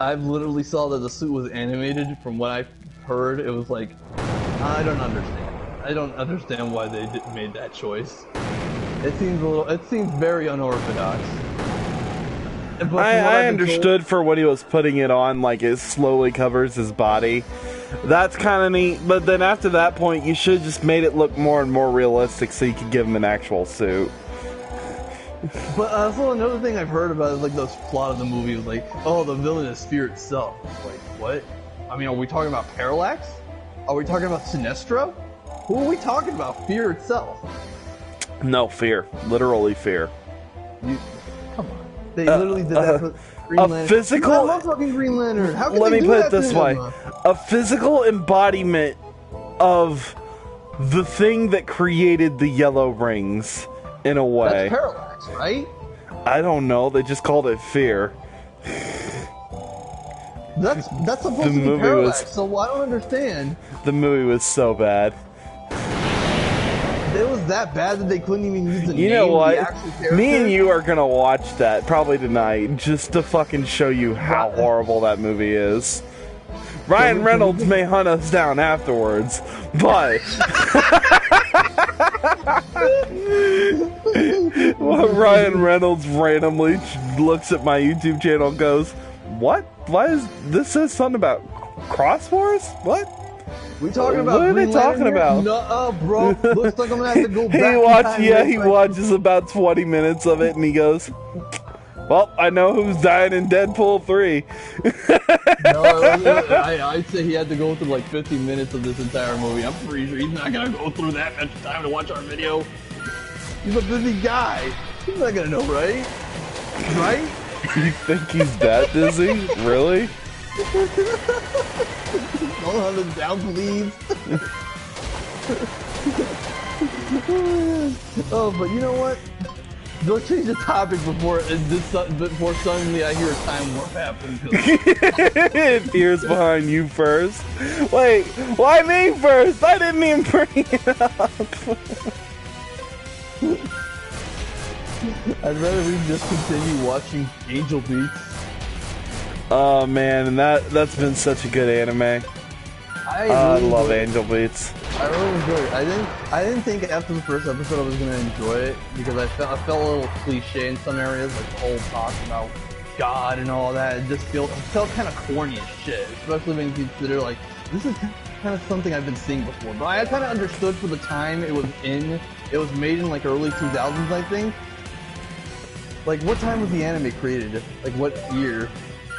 I've literally saw that the suit was animated. From what I've heard, it was like, I don't understand. I don't understand why they made that choice. It seems very unorthodox. I understood for what he was putting it on, like it slowly covers his body. That's kind of neat, but then after that point, you should have just made it look more and more realistic so you could give him an actual suit. But also another thing I've heard about is like the plot of the movie was like, oh, the villain is Fear itself. It's like, what? I mean, are we talking about Parallax? Are we talking about Sinestro? Who are we talking about? Fear itself? No, Fear. Literally Fear. Come on. They literally did that for Green Lantern. Physical... I love fucking Green Lantern. How can Let they me do put that it this way. A physical embodiment of the thing that created the yellow rings, in a way. That's Parallax, right? I don't know. They just called it Fear. That's supposed to be Parallax, so I don't understand. The movie was so bad. It was that bad that they couldn't even use the name. You know what? The actual character. Me and you are gonna watch that probably tonight, just to fucking show you how horrible that movie is. Ryan Reynolds may hunt us down afterwards, but Ryan Reynolds randomly looks at my YouTube channel and goes, "What? Why is this says something about Cross Wars? What? We talking about? What are they talking about?" No, bro. Looks like I'm gonna have to go back. He watches about 20 minutes of it and he goes, "Well, I know who's dying in Deadpool 3. No, I'd say he had to go through like 50 minutes of this entire movie. I'm pretty sure he's not gonna go through that much time to watch our video. He's a busy guy. He's not gonna know, right? Right? You think he's that busy? Really? Don't have him down, please. Oh, but you know what? Don't change the topic before suddenly I hear a time warp happen. Fear's behind you first. Wait, why me first? I didn't even bring it up. I'd rather we just continue watching Angel Beats. Oh man, and that's been such a good anime. I love Angel Beats. I really enjoyed it. I didn't think after the first episode I was gonna enjoy it because I felt a little cliche in some areas, like the whole talk about God and all that. It felt kind of corny as shit, especially when you consider like this is kind of something I've been seeing before. But I kind of understood for the time it was in. It was made in like early 2000s, I think. Like, what time was the anime created? Like, what year?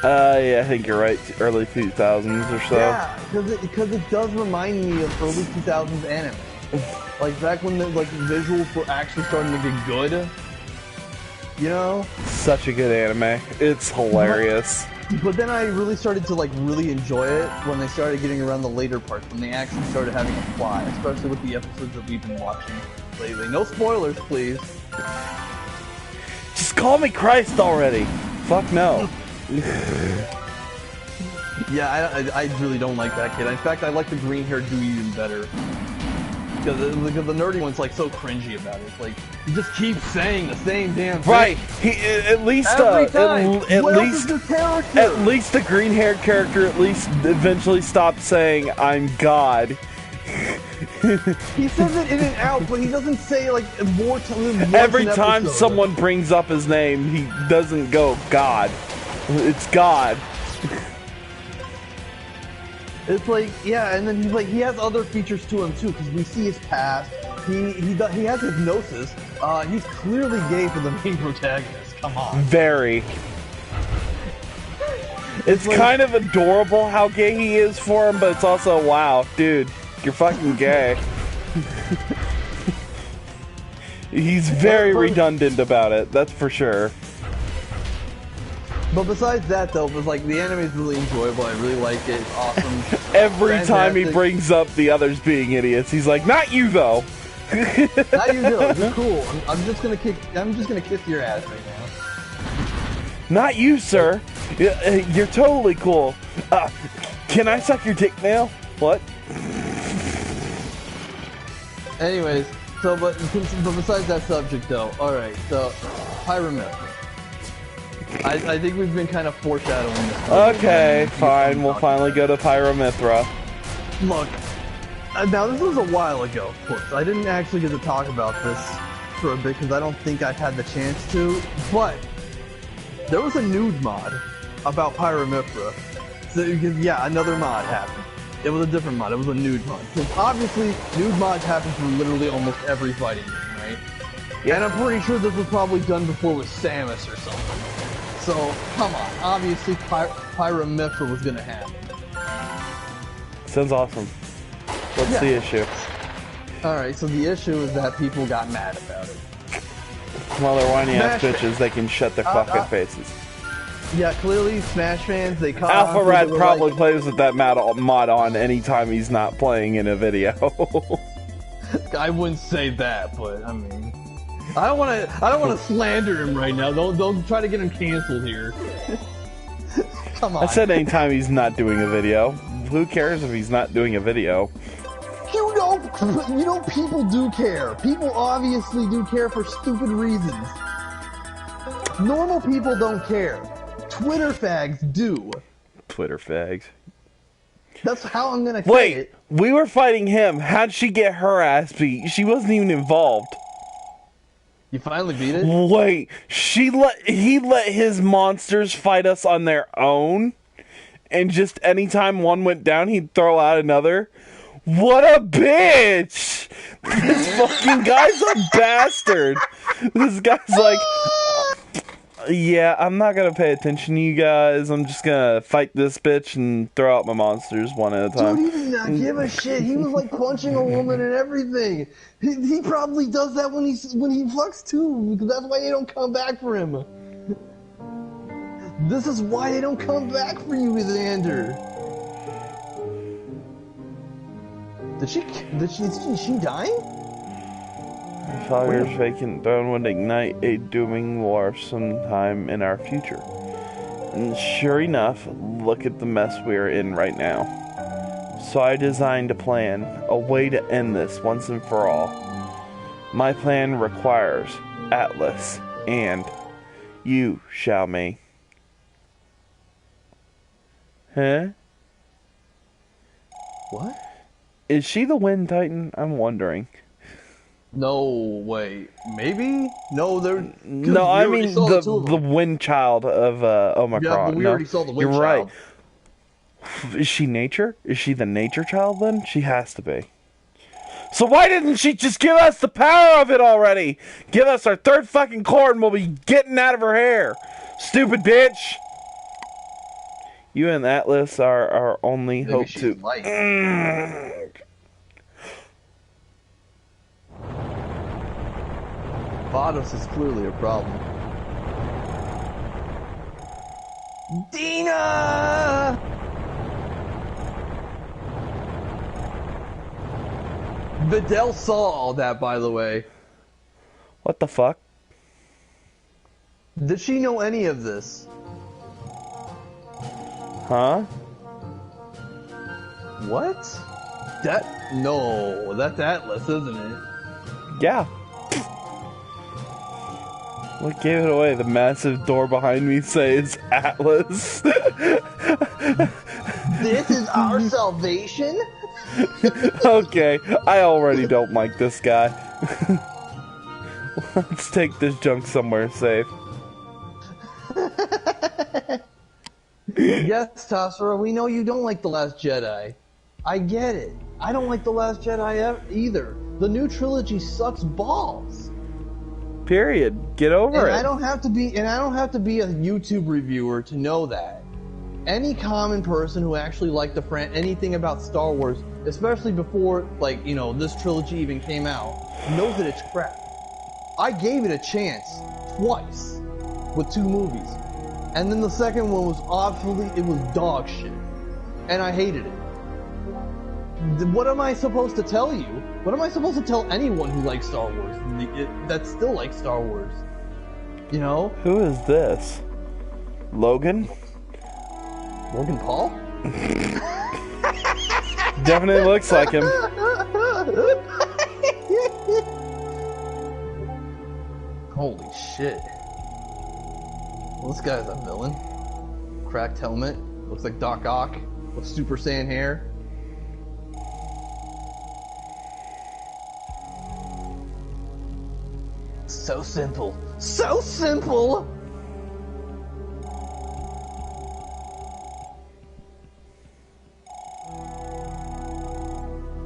Yeah, I think you're right. Early 2000s or so. Yeah, because it does remind me of early 2000s anime. Like back when the visuals were actually starting to get good. You know? Such a good anime. It's hilarious. But then I really started to really enjoy it when they started getting around the later parts, when they actually started having a plot, especially with the episodes that we've been watching lately. No spoilers, please. Just call me Christ already. Fuck no. Yeah, I really don't like that kid. In fact, I like the green-haired dude even better. Because the nerdy one's so cringy about it. It's he just keeps saying the same damn thing. Right. He at least every time. at what least else is the character? At least the green-haired character at least eventually stopped saying I'm God. He says it in and out, but he doesn't say more times. Every time someone brings up his name, he doesn't go God. It's God. It's yeah, and then he has other features to him too, because we see his past. He has hypnosis. He's clearly gay for the main protagonist. Come on. Very. It's kind of adorable how gay he is for him, but it's also, wow, dude, you're fucking gay. He's very redundant about it, that's for sure. But besides that, though, the anime is really enjoyable. I really like it. It's awesome. Every time he brings up the others being idiots, he's like, "Not you, though." Not you, though. You're cool. I'm just gonna kiss your ass right now. Not you, sir. You're totally cool. Can I suck your dick now? What? Anyways, but besides that subject, though, all right. So, Pyramid. I think we've been kind of foreshadowing this. Okay, fine. We'll finally go to Pyramithra. Look, now this was a while ago, of course. I didn't actually get to talk about this for a bit because I don't think I've had the chance to. But there was a nude mod about Pyramithra. So, yeah, another mod happened. It was a different mod. It was a nude mod. Because obviously, nude mods happen for literally almost every fighting game, right? Yeah. And I'm pretty sure this was probably done before with Samus or something. So, come on. Obviously, Pyramithra was gonna happen. Sounds awesome. What's the issue? Alright, so the issue is that people got mad about it. Well, they're whiny ass bitches. They can shut their fucking faces. Yeah, clearly, Smash fans, they caught Alpha Rat probably plays with that mod on anytime he's not playing in a video. I wouldn't say that, but, I mean... I don't want to slander him right now. Don't try to get him canceled here. Come on. I said anytime he's not doing a video. Who cares if he's not doing a video? You know people do care. People obviously do care for stupid reasons. Normal people don't care. Twitter fags do. Twitter fags. That's how I'm gonna say Wait, it. we were fighting him. How'd she get her ass beat? She wasn't even involved. You finally beat it? Wait, he let his monsters fight us on their own? And just anytime one went down, he'd throw out another? What a bitch! This fucking guy's a bastard! This guy's like, yeah, I'm not gonna pay attention to you guys. I'm just gonna fight this bitch and throw out my monsters one at a time. Dude, he did not give a shit. He was punching a woman and everything. He probably does that when he fucks too, because that's why they don't come back for him. This is why they don't come back for you, Xander. Is she dying? Fire's vacant throne would ignite a dooming war sometime in our future. And sure enough, look at the mess we are in right now. So I designed a plan, a way to end this once and for all. My plan requires Atlas and you, Xiaomei. Huh? What? Is she the Wind Titan? I'm wondering. No, wait. Maybe? No, No, I mean the Wind Child of Omicron. Yeah, but we already saw the Wind Child. You're right. Is she nature? Is she the nature child then? She has to be. So why didn't she just give us the power of it already? Give us our third fucking cord and we'll be getting out of her hair. Stupid bitch. You and Atlas are our only hope to... Vados is clearly a problem. Dina! Videl saw all that, by the way. What the fuck? Did she know any of this? Huh? What? No, that's Atlas, isn't it? Yeah. What gave it away? The massive door behind me says Atlas. This is our salvation? Okay, I already don't like this guy. Let's take this junk somewhere safe. Yes, Tassara, we know you don't like The Last Jedi. I get it. I don't like The Last Jedi either. The new trilogy sucks balls. Period. Get over it. I don't have to be a YouTube reviewer to know that. Any common person who actually liked anything about Star Wars, especially before, like, you know, this trilogy even came out, knows that it's crap. I gave it a chance twice with 2 movies. And then the second one was it was dog shit. And I hated it. What am I supposed to tell you? What am I supposed to tell anyone who likes Star Wars, that still likes Star Wars? You know? Who is this? Logan? Logan Paul? Definitely looks like him. Holy shit. Well, this guy's a villain. Cracked helmet. Looks like Doc Ock with Super Saiyan hair. So simple. So simple!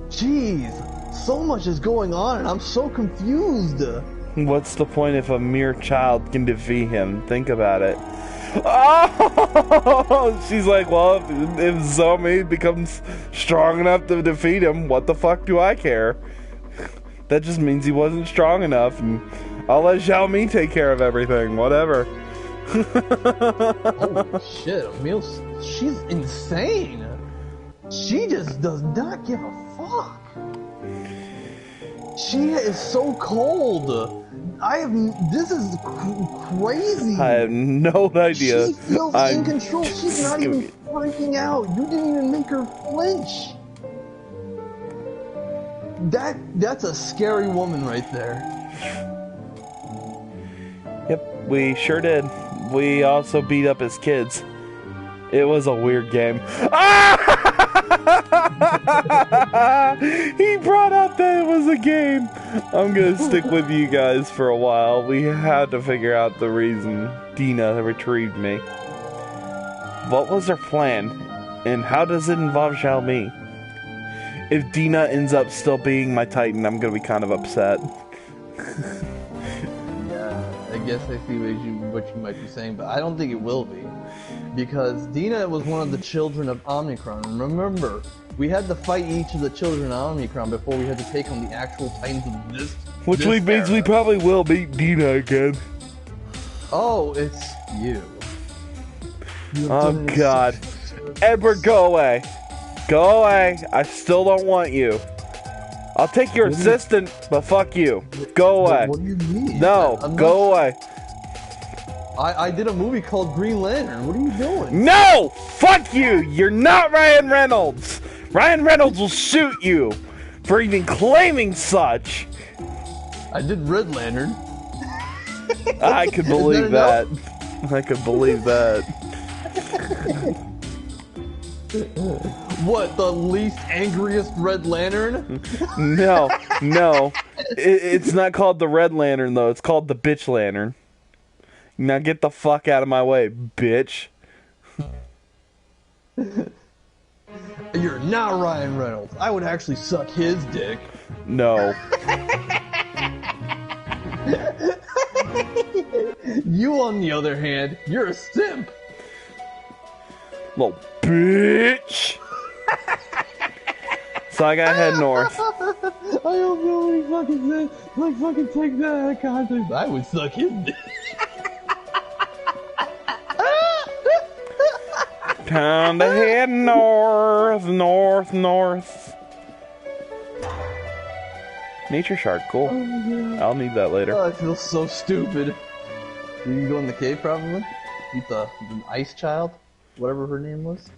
Jeez, so much is going on and I'm so confused. What's the point if a mere child can defeat him? Think about it. Oh! She's like, well, if Zombie becomes strong enough to defeat him, what the fuck do I care? That just means he wasn't strong enough, and I'll let Xiaomi take care of everything, whatever. Holy shit, Emil, she's insane. She just does not give a fuck. She is so cold. This is crazy. I have no idea. She feels in control. She's not even freaking out. You didn't even make her flinch. That's a scary woman right there. Yep, we sure did. We also beat up his kids. It was a weird game. He brought up that it was a game. I'm gonna stick with you guys for a while. We had to figure out the reason Dina retrieved me. What was her plan? And how does it involve Xiaomi? If Dina ends up still being my Titan, I'm gonna be kind of upset. Yeah, I guess I see what you might be saying, but I don't think it will be. Because Dina was one of the children of Omicron. Remember, we had to fight each of the children of Omicron before we had to take on the actual Titans of this. Which means we probably will beat Dina again. Oh, it's you. Oh god. Edward, go away. Go away. I still don't want you. I'll take your assistant, but fuck you. Go away. What do you mean? No, go away. I did a movie called Green Lantern. What are you doing? No! Fuck you! You're not Ryan Reynolds! Ryan Reynolds will shoot you for even claiming such. I did Red Lantern. I could believe that. I could believe that. What, the least angriest Red Lantern? No. It's not called the Red Lantern, though. It's called the Bitch Lantern. Now get the fuck out of my way, bitch. You're not Ryan Reynolds. I would actually suck his dick. No. You, on the other hand, you're a simp. Little bitch. So I gotta head north. I hope nobody fucking said, like, fucking take that out of context. I would suck his dick. Time to head north, north. Nature shard, cool. Oh, I'll need that later. I feel so stupid. You can go in the cave, probably. Meet the ice child, whatever her name was.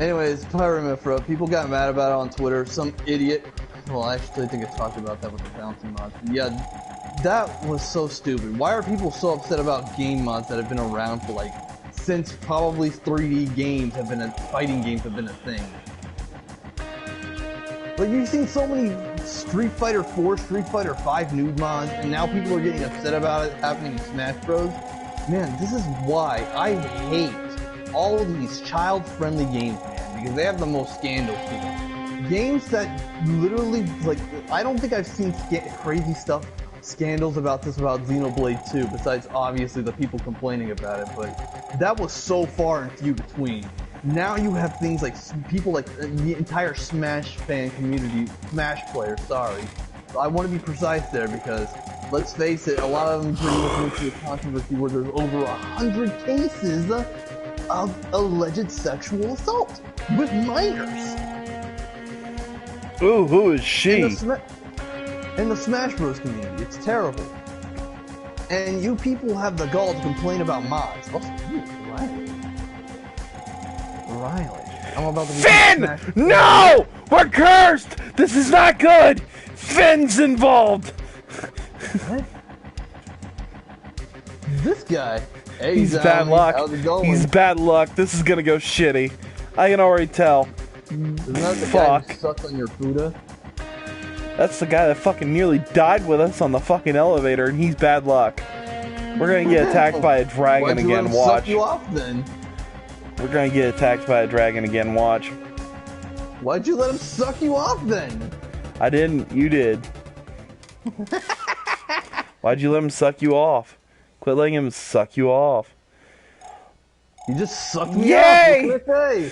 Anyways, Pyromifra, people got mad about it on Twitter. Some idiot. Well, actually, I think I talked about that with the bouncing mods. Yeah, that was so stupid. Why are people so upset about game mods that have been around for like since probably 3D games have been fighting games have been a thing? Like, you've seen so many Street Fighter 4, Street Fighter 5 nude mods, and now people are getting upset about it happening in Smash Bros. Man, this is why I hate all of these child-friendly games, man, because they have the most scandals to them. Games that literally, like, I don't think I've seen crazy stuff, scandals about this about Xenoblade 2, besides obviously the people complaining about it, but that was so far and few between. Now you have things like people like the entire Smash fan community, Smash players, sorry. I want to be precise there because, let's face it, a lot of them pretty much went through a controversy where there's over 100 cases of alleged sexual assault with minors. Ooh, who is she? In the Smash Bros community, it's terrible. And you people have the gall to complain about mods. Oh, Riley. I'm about to be Finn! No! We're cursed! This is not good! Finn's involved! What? This guy. Hey, he's bad luck. How's it going? He's bad luck. This is gonna go shitty. I can already tell. Isn't that the Fuck. guy who sucks on your Fuda? That's the guy that fucking nearly died with us on the fucking elevator, and he's bad luck. We're gonna get attacked by a dragon again, watch. Suck you off, then? We're gonna get attacked by a dragon again, watch. Why'd you let him suck you off, then? I didn't, you did. Why'd you let him suck you off? Quit letting him suck you off. You just sucked me Yay! off. Hey.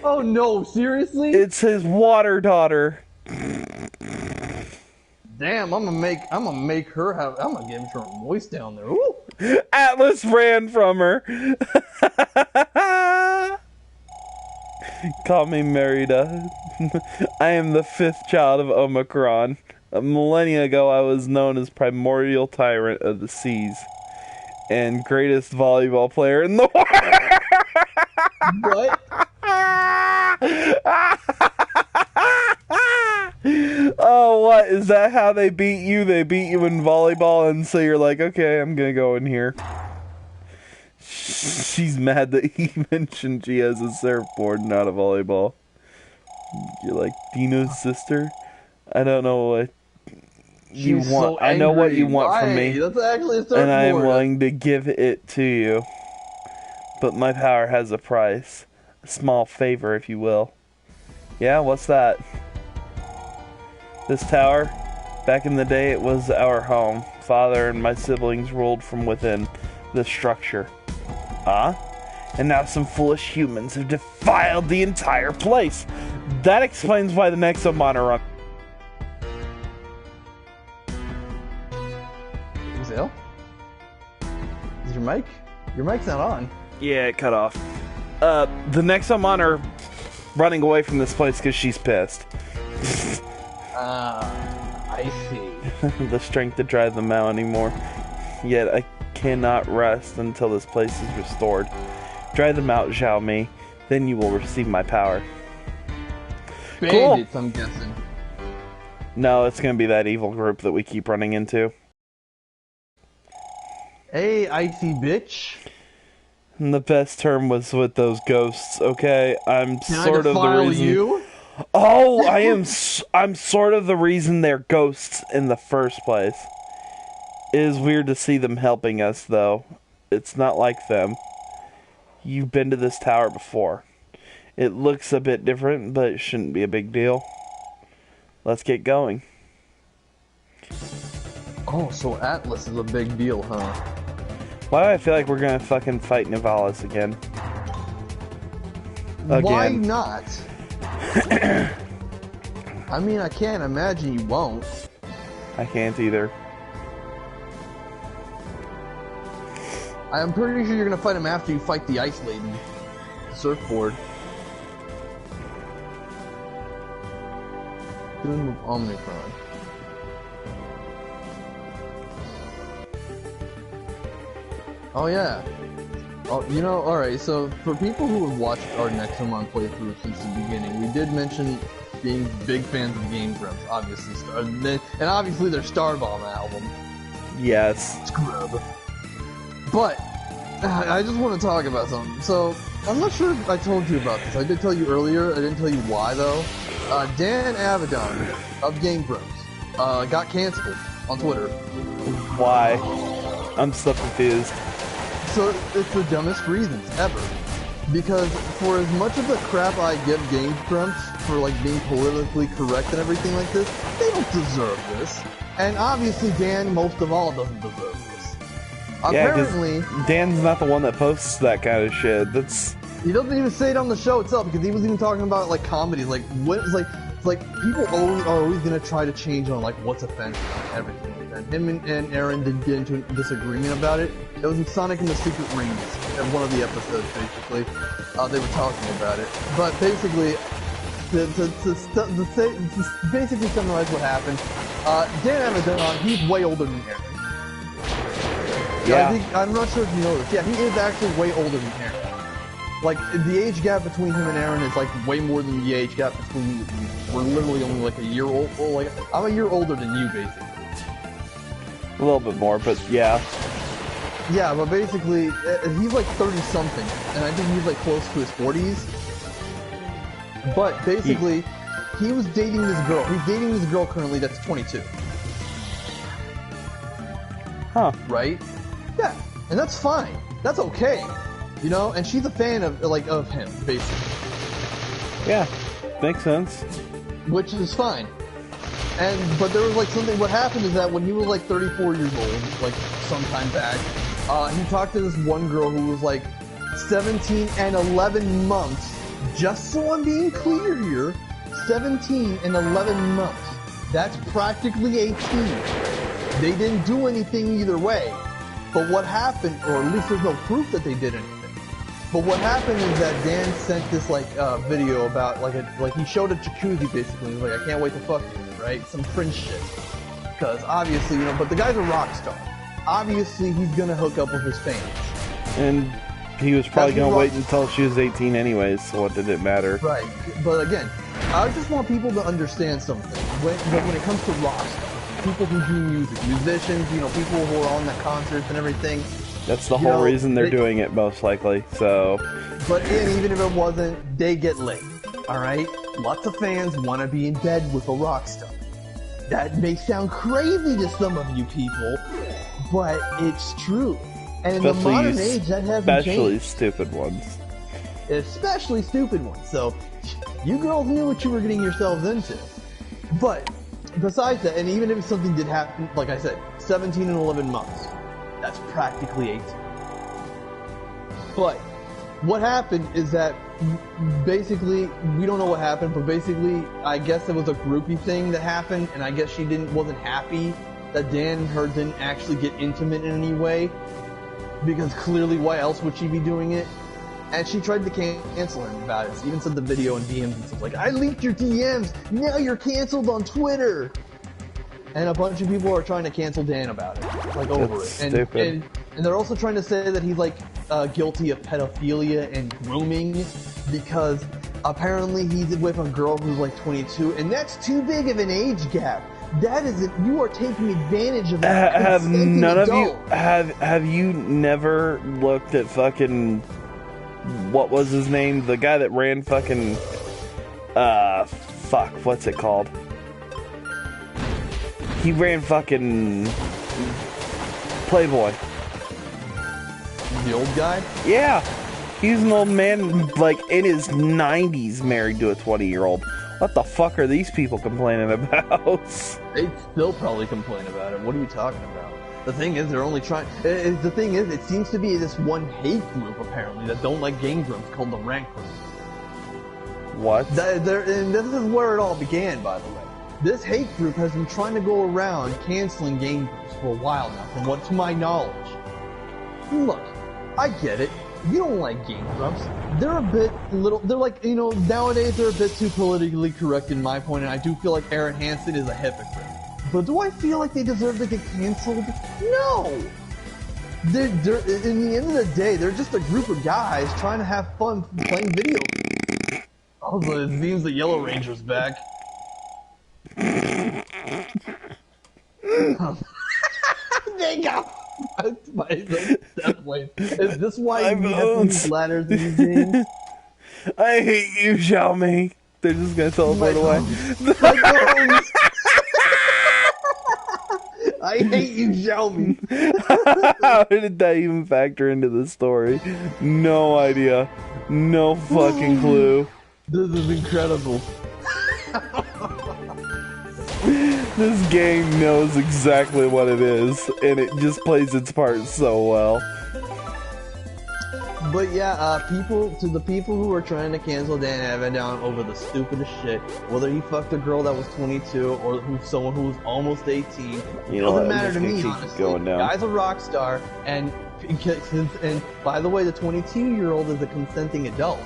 Oh no, seriously? It's his water daughter. Damn, I'm gonna make her have. I'm gonna get her moist down there. Ooh. Atlas ran from her. Call me Merida. I am the 5th child of Omicron. A millennia ago, I was known as primordial tyrant of the seas and greatest volleyball player in the world. What? Oh, what? Is that how they beat you? They beat you in volleyball, and so you're like, okay, I'm gonna go in here. She's mad that he mentioned she has a surfboard, not a volleyball. You're like, Dino's sister? I don't know what you She's want. so I know what you angry. want from Why? me, That's actually a surfboard. and I am willing to give it to you. But my power has a price. A small favor, if you will. Yeah, what's that? This tower, back in the day, it was our home. Father and my siblings ruled from within the structure. Huh? And now some foolish humans have defiled the entire place. That explains why the Nexomon are on. Zale? Is your mic? Your mic's not on. Yeah, it cut off. The Nexomon are running away from this place because she's pissed. I see. The strength to drive them out anymore. Yet I cannot rest until this place is restored. Drive them out, Zhao Mi. Then you will receive my power. Bandits, cool. I'm guessing. No, it's gonna be that evil group that we keep running into. Hey, icy bitch. And the best term was with those ghosts, okay? I'm Can sort I of the reason. you? Oh, I'm sort of the reason they're ghosts in the first place. It is weird to see them helping us, though. It's not like them. You've been to this tower before. It looks a bit different, but it shouldn't be a big deal. Let's get going. Oh, so Atlas is a big deal, huh? Why do I feel like we're gonna fucking fight Nivalis again? Again. Why not? I mean, I can't imagine you won't. I can't either. I'm pretty sure you're gonna fight him after you fight the Ice Lady. Surfboard. Doing with Omnicron. Oh yeah. Oh, you know, alright, so for people who have watched our Nexomon playthrough since the beginning, we did mention being big fans of Game Grumps, obviously. And obviously their Starbomb album. Yes. Scrub. But, I just want to talk about something. So, I'm not sure if I told you about this. I did tell you earlier, I didn't tell you why though. Dan Avedon of Game Grumps got canceled on Twitter. Why? I'm so confused. So, it's the dumbest reasons ever. Because for as much of the crap I give Game Grumps for like being politically correct and everything like this, they don't deserve this. And obviously Dan, most of all, doesn't deserve this. Yeah, Apparently, Dan's not the one that posts that kind of shit. That's... He doesn't even say it on the show itself because he was even talking about like comedy. Like what is like people are always gonna try to change on like what's offensive and everything like that. Him and Aaron did get into a disagreement about it. It was in Sonic and the Secret Rings in one of the episodes. Basically, they were talking about it. But basically, to basically summarize what happened, Dan Avedon, he's way older than Aaron. Yeah. I'm not sure if you know this. Yeah, he is actually way older than Aaron. Like, the age gap between him and Aaron is, like, way more than the age gap between me and you. We're literally only, like, a year old. Well, like, I'm a year older than you, basically. A little bit more, but yeah. Yeah, but basically, he's, like, 30-something. And I think he's, like, close to his 40s. But, basically, he was dating this girl. He's dating this girl currently that's 22. Huh. Right? Yeah. And that's fine. That's okay. You know, and she's a fan of him, basically. Yeah, makes sense. Which is fine. But there was like something. What happened is that when he was like 34 years old, like sometime back, he talked to this one girl who was like 17 and 11 months. Just so I'm being clear here, 17 and 11 months. That's practically 18. They didn't do anything either way. But what happened, or at least there's no proof that they did anything. But what happened is that Dan sent this like video about like he showed a jacuzzi basically. He's like, I can't wait to fuck you, right? Some cringe shit. Because obviously, you know, but the guy's a rock star. Obviously, he's gonna hook up with his fans. And he was probably gonna wait until she was 18 anyways. So what did it matter? Right. But again, I just want people to understand something. When it comes to rock stars, people who do music, musicians, you know, people who are on the concerts and everything. That's the whole reason they're doing it, most likely, so... But even if it wasn't, they get laid, alright? Lots of fans want to be in bed with a rock star. That may sound crazy to some of you people, but it's true. And in the modern age, that hasn't changed. Especially stupid ones. Especially stupid ones. So, you girls knew what you were getting yourselves into. But, besides that, and even if something did happen, like I said, 17 and 11 months. That's practically 18. But what happened is that basically, we don't know what happened, but basically, I guess it was a groupie thing that happened, and I guess she wasn't happy that Dan and her didn't actually get intimate in any way, because clearly, why else would she be doing it? And she tried to cancel him about it. She even sent the video in DMs and stuff like, I leaked your DMs, now you're canceled on Twitter! And a bunch of people are trying to cancel Dan about it, like over it. And they're also trying to say that he's like guilty of pedophilia and grooming because apparently he's with a girl who's like 22, and that's too big of an age gap. That isn't. You are taking advantage of that. Have none of you have you never looked at fucking what was his name? The guy that ran fucking fuck, what's it called? He ran fucking Playboy. The old guy? Yeah. He's an old man, like, in his 90s, married to a 20-year-old. What the fuck are these people complaining about? They'd still probably complain about it. What are you talking about? The thing is, they're only trying... The thing is, it seems to be this one hate group, apparently, that don't like Game Grumps called the Rank Group. What? And this is where it all began, by the way. This hate group has been trying to go around canceling game groups for a while now, from what to my knowledge. Look, I get it. You don't like Game Grumps. They're a bit they're like, you know, nowadays they're a bit too politically correct in my point, and I do feel like Aaron Hansen is a hypocrite. But do I feel like they deserve to get canceled? No! They're, in the end of the day, they're just a group of guys trying to have fun playing video games. Also, it seems the Yellow Ranger's back. They got fucked by the death wave. Is this why we have to use ladders in these games? I hate you, Xiaomi. They're just gonna teleport away. I hate you, Xiaomi. How did that even factor into the story? No idea. No fucking clue. This is incredible. This game knows exactly what it is, and it just plays its part so well. But yeah, to the people who are trying to cancel Dan Avidan over the stupidest shit, whether he fucked a girl that was 22 or someone who was almost 18, you know, doesn't matter to me, honestly. Going down. The guy's a rock star, and by the way, the 22-year-old is a consenting adult.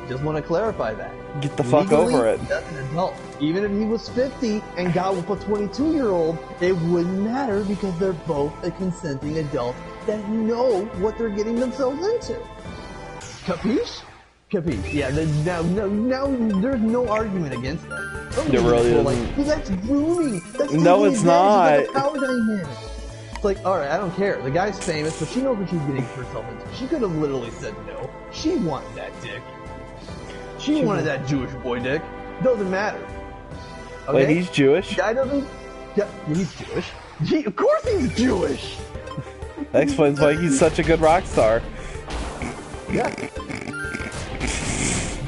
Just want to clarify that. Get the fuck over it. That's an adult. Even if he was 50 and got with a 22-year-old, it wouldn't matter because they're both a consenting adult that know what they're getting themselves into. Capiche? Capiche. Yeah, now there's no argument against that. There really isn't. Like, well, that's grooming. That's no, it's not. It's like a power dynamic. It's like, alright, I don't care. The guy's famous, but she knows what she's getting herself into. She could have literally said no. She wanted that dick. She wanted that Jewish boy dick. Doesn't matter. Okay? Wait, he's Jewish? Guy doesn't... Yeah, he's Jewish. Of course he's Jewish! That explains why he's such a good rock star. Yeah.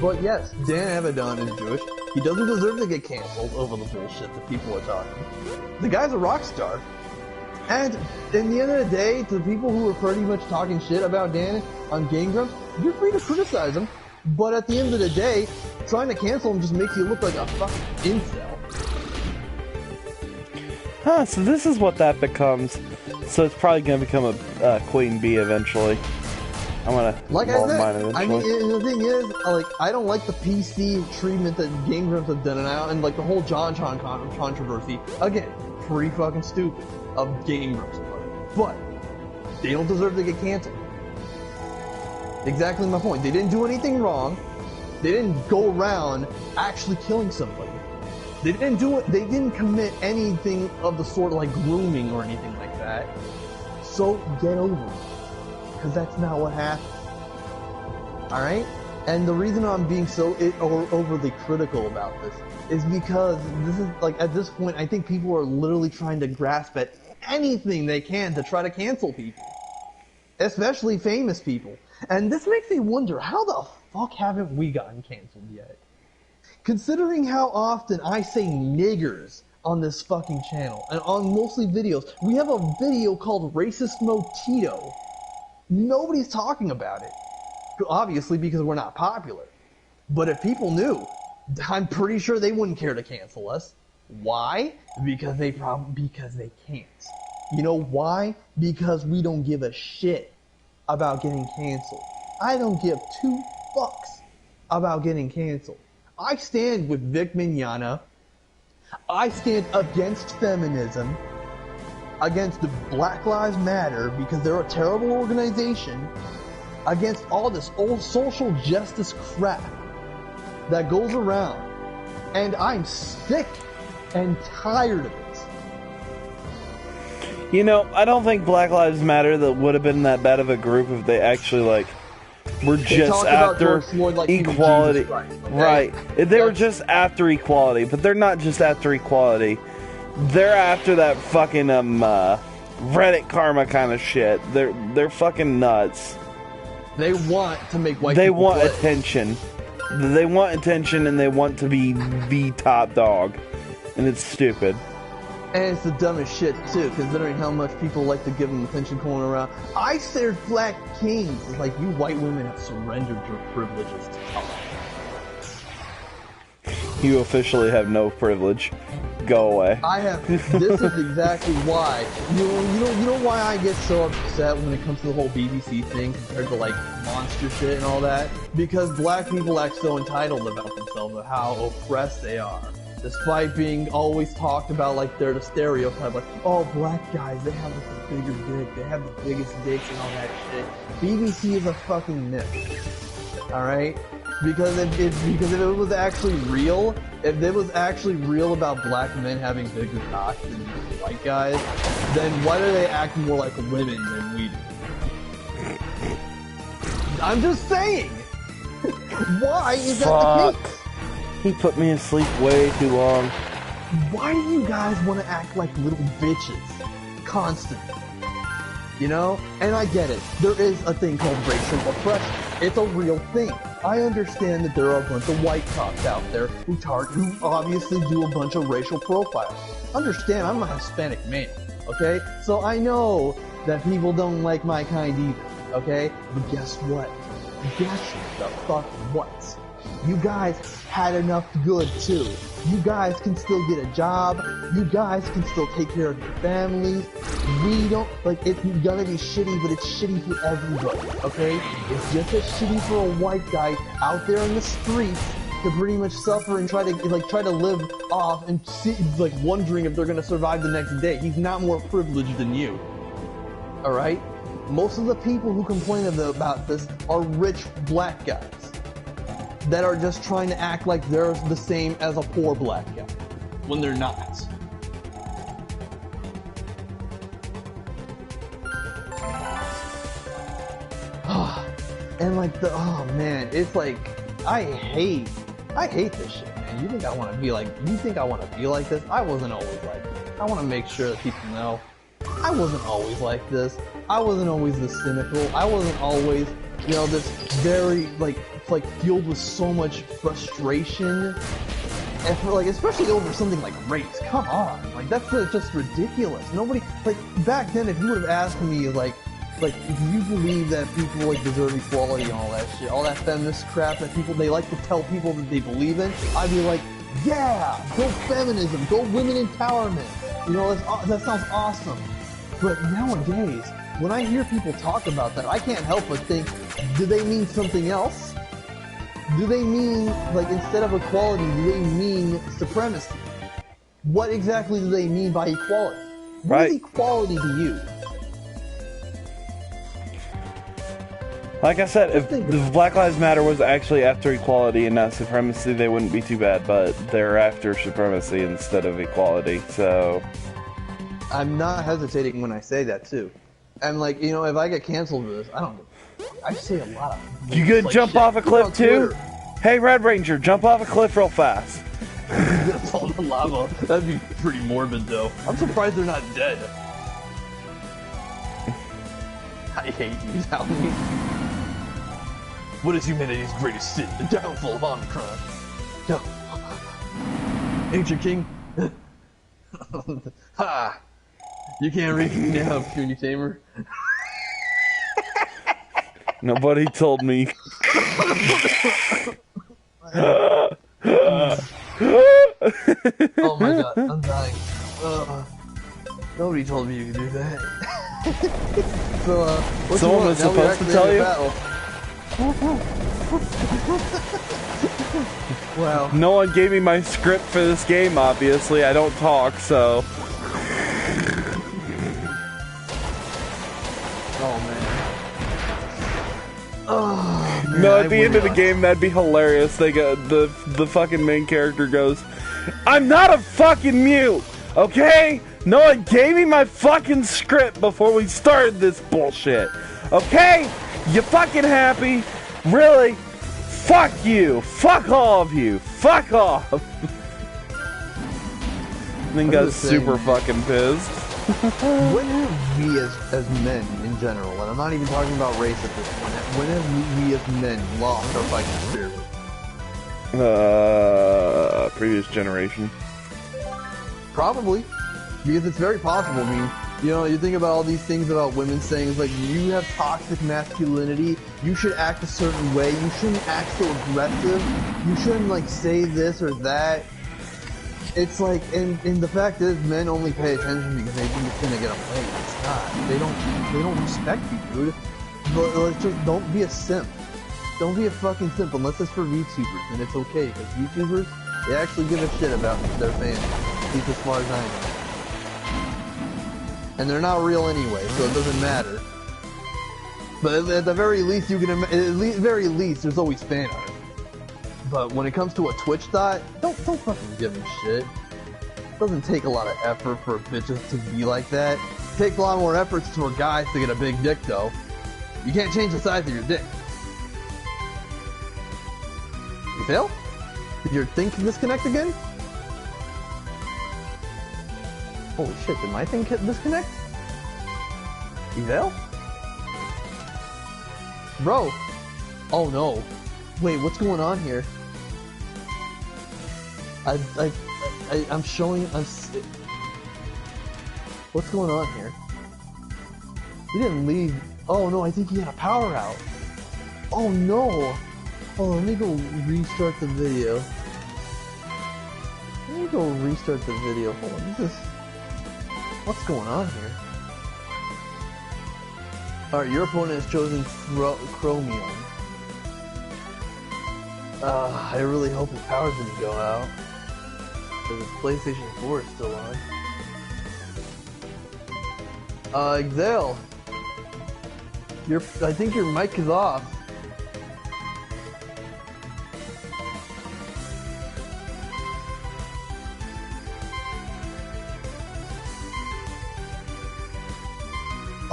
But yes, Dan Avidan is Jewish. He doesn't deserve to get canceled over the bullshit that people are talking. The guy's a rock star. And in the end of the day, to the people who are pretty much talking shit about Dan on Game Grumps, you're free to criticize him. But at the end of the day, trying to cancel him just makes you look like a fucking incel. Huh, so this is what that becomes. So it's probably going to become a Queen Bee eventually. I'm going to like I said, mine eventually. I mean, the thing is, like, I don't like the PC treatment that Game Grumps have done and like the whole JonTron controversy. Again, pretty fucking stupid of Game Grumps. But they don't deserve to get canceled. Exactly my point. They didn't do anything wrong. They didn't go around actually killing somebody. They didn't do it. They didn't commit anything of the sort like grooming or anything like that. So get over it, because that's not what happened. All right. And the reason I'm being so overly critical about this is because this is like at this point, I think people are literally trying to grasp at anything they can to try to cancel people, especially famous people. And this makes me wonder, how the fuck haven't we gotten canceled yet? Considering how often I say niggers on this fucking channel, and on mostly videos. We have a video called Racist Motito. Nobody's talking about it. Obviously because we're not popular. But if people knew, I'm pretty sure they wouldn't care to cancel us. Why? Because they can't. You know why? Because we don't give a shit about getting canceled. I don't give two fucks about getting canceled. I stand with Vic Mignogna. I stand against feminism, against the Black Lives Matter because they're a terrible organization, against all this old social justice crap that goes around. And I'm sick and tired of it. You know, I don't think Black Lives Matter that would have been that bad of a group if they actually, like, were just after equality. Right. If they were just after equality, but they're not just after equality. They're after that fucking, Reddit karma kind of shit. They're fucking nuts. They want to make white people They want attention. They want attention and they want to be the top dog. And it's stupid. And it's the dumbest shit, too, considering how much people like to give them attention going around. I said black kings. It's like, you white women have surrendered your privileges to talk. You officially have no privilege. Go away. I have. This is exactly why. You know why I get so upset when it comes to the whole BBC thing compared to like monster shit and all that? Because black people act so entitled about themselves, of how oppressed they are. Despite being always talked about like they're the stereotype, like, oh, black guys, they have like the bigger dick, they have the biggest dicks and all that shit. BBC is a fucking myth. Alright? Because if it was actually real, if it was actually real about black men having bigger cocks than white guys, then why do they act more like women than we do? I'm just saying! Why is that the case? He put me in sleep way too long. Why do you guys want to act like little bitches? Constantly. You know? And I get it. There is a thing called racial oppression. It's a real thing. I understand that there are a bunch of white cops out there who obviously do a bunch of racial profiling. Understand, I'm a Hispanic man, okay? So I know that people don't like my kind either, okay? But guess what? Guess the fuck what? You guys had enough good too. You guys can still get a job. You guys can still take care of your families. We don't, like, it's gonna be shitty, but it's shitty for everybody, okay? It's just as shitty for a white guy out there in the streets to pretty much suffer and try to live off and see, like, wondering if they're gonna survive the next day. He's not more privileged than you. Alright? Most of the people who complain about this are rich black guys that are just trying to act like they're the same as a poor black guy, when they're not. And like oh man, it's like, I hate this shit, man. You think I want to be like this? I wasn't always like this. I want to make sure that people know, I wasn't always like this. I wasn't always this cynical. I wasn't always, you know, this very, like filled with so much frustration, and for, like, especially over something like race. Come on, like, that's just ridiculous. Nobody, like, back then, if you would have asked me, like, if you believe that people, like, deserve equality and all that shit, all that feminist crap that they like to tell people that they believe in, I'd be like, yeah, go feminism, go women empowerment. You know, that sounds awesome. But nowadays, when I hear people talk about that, I can't help but think, do they mean something else? Do they mean, like, instead of equality, do they mean supremacy? What exactly do they mean by equality? What is equality to you? Like I said, if Black Lives Matter was actually after equality and not supremacy, they wouldn't be too bad, but they're after supremacy instead of equality, so... I'm not hesitating when I say that, too. And, like, you know, if I get canceled for this, I say a lot of... You could jump off a cliff, too? Hey, Red Ranger, jump off a cliff real fast. That's all the lava. That'd be pretty morbid, though. I'm surprised they're not dead. I hate you, Salmi. What is humanity's greatest sin? The downfall of Omicron. No. Ancient King. Ha! You can't reach me now, puny tamer. Nobody told me. Oh my god, I'm dying. Nobody told me you could do that. So, what someone was supposed to tell you? Wow. No one gave me my script for this game, obviously. I don't talk, so... Oh, man. Oh, man. No, at the end of the game, that'd be hilarious. They go, the fucking main character goes, I'm not a fucking mute, okay? No one gave me my fucking script before we started this bullshit, okay? You fucking happy? Really? Fuck you. Fuck all of you. Fuck off. Then got super fucking pissed. When have we as men in general, and I'm not even talking about race at this point, when have we as men lost our fighting spirit? Previous generation. Probably. Because it's very possible. I mean, You know, you think about all these things about women saying, it's like, you have toxic masculinity, you should act a certain way, you shouldn't act so aggressive, you shouldn't, like, say this or that. It's like, and the fact is, men only pay attention because they think it's gonna get them laid. It's not. They don't respect you, dude. But let's just, don't be a simp. Don't be a fucking simp unless it's for VTubers, and it's okay, because VTubers, they actually give a shit about their fans, at least as far as I know. And they're not real anyway, so it doesn't matter. But at the very least, you can, very least, there's always fan art. But when it comes to a Twitch dot, don't fucking give them shit. It doesn't take a lot of effort for bitches to be like that. It takes a lot more efforts for guys to get a big dick, though. You can't change the size of your dick. You fail? Did your thing disconnect again? Holy shit, did my thing disconnect? Eval? Bro! Oh no. Wait, what's going on here? I'm showing... What's going on here? He didn't leave... Oh no, I think he had a power out. Oh no! Oh, let me go restart the video. Let me go restart the video. Hold on, this is... What's going on here? Alright, your opponent has chosen Chromium. I really hope his power didn't go out. Because his PlayStation 4 is still on. Exale. I think your mic is off.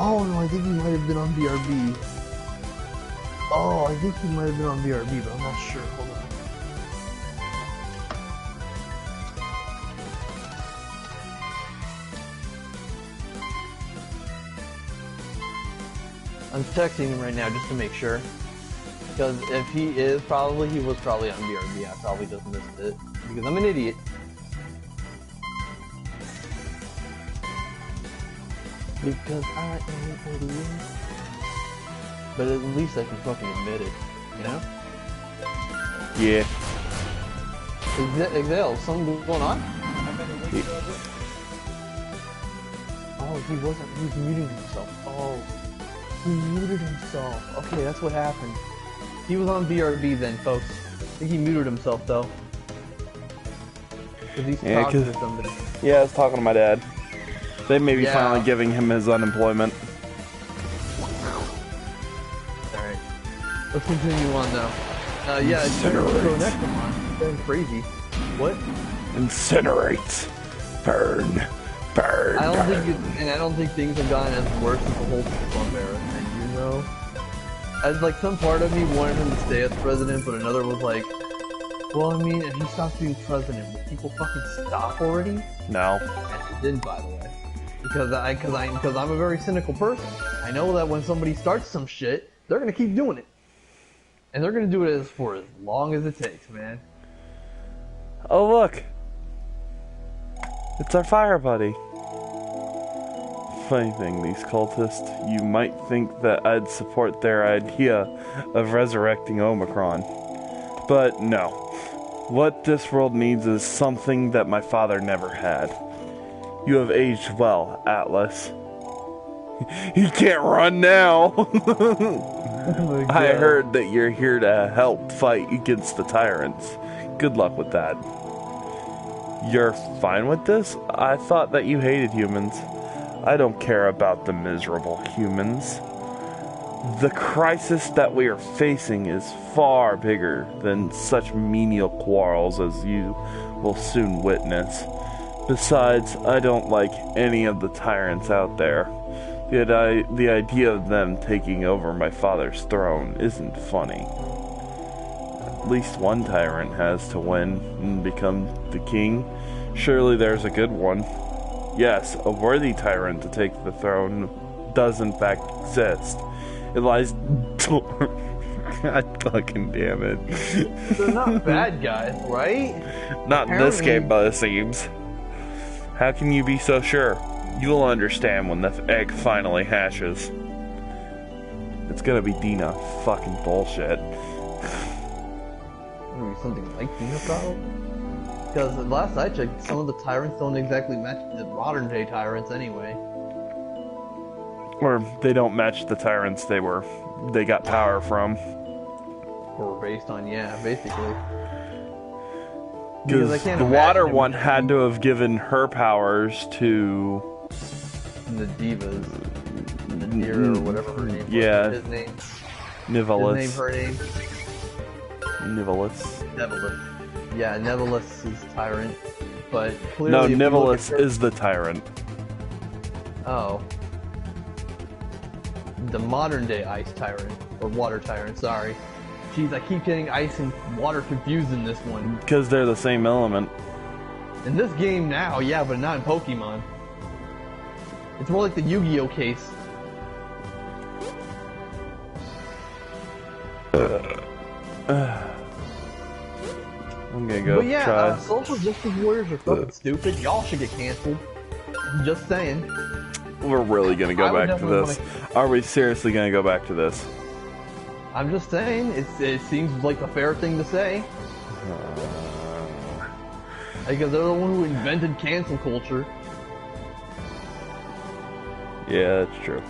Oh no, I think he might have been on BRB. Oh, I think he might have been on BRB, but I'm not sure. Hold on. I'm texting him right now just to make sure. Because if he was probably on BRB. I probably just missed it. Because I'm an idiot. Because I am an idiot. But at least I can fucking admit it, you know? Yeah. Exale, something going on? Oh, he was muting himself. Oh, he muted himself. Okay, that's what happened. He was on BRB then, folks. I think he muted himself, though. Because he's talking to somebody. Yeah, I was talking to my dad. They may be finally giving him his unemployment. Alright. Let's continue on now. Yeah, it's Nexomon. Going crazy. What? Incinerate. Burn. Burn. I don't think things have gotten as worse as the whole Trump era thing, you know? As like some part of me wanted him to stay as president, but another was like, well, I mean, if he stops being president, will people fucking stop already? No. And he didn't, by the way. Because I'm a very cynical person. I know that when somebody starts some shit, they're gonna keep doing it. And they're gonna do it for as long as it takes, man. Oh look! It's our fire buddy. Funny thing, these cultists, you might think that I'd support their idea of resurrecting Omicron. But no. What this world needs is something that my father never had. You have aged well, Atlas. He can't run now! Oh I heard that you're here to help fight against the tyrants. Good luck with that. You're fine with this? I thought that you hated humans. I don't care about the miserable humans. The crisis that we are facing is far bigger than such menial quarrels as you will soon witness. Besides, I don't like any of the tyrants out there. The idea of them taking over my father's throne isn't funny. At least one tyrant has to win and become the king. Surely there's a good one. Yes, a worthy tyrant to take the throne does in fact exist. It lies... God fucking damn it. They're not bad guys, right? Not in this game, but it seems. How can you be so sure? You'll understand when the egg finally hatches. It's gonna be Dina. Fucking bullshit. Maybe something like Dina, probably? Because last I checked, some of the tyrants don't exactly match the modern day tyrants anyway. Or they don't match the tyrants they got power from. Or based on, yeah, basically. Because the water one had to have given her powers to the divas. Nadira or whatever her name was. Yeah. His name. Nivelis. His name, her name. Nivelis. Nevelis. Yeah, Nevelis is tyrant. But clearly... No, Nivelis is the tyrant. Oh. The modern day ice tyrant. Or water tyrant, sorry. Jeez, I keep getting ice and water confused in this one. Because they're the same element. In this game now, yeah, but not in Pokemon. It's more like the Yu-Gi-Oh case. I'm gonna go but yeah, try. Social Justice Warriors are fucking stupid. Y'all should get canceled. Just saying. We're really gonna go back to this. Are we seriously gonna go back to this? I'm just saying, it seems like the fair thing to say. Because they're the one who invented cancel culture. Yeah, that's true.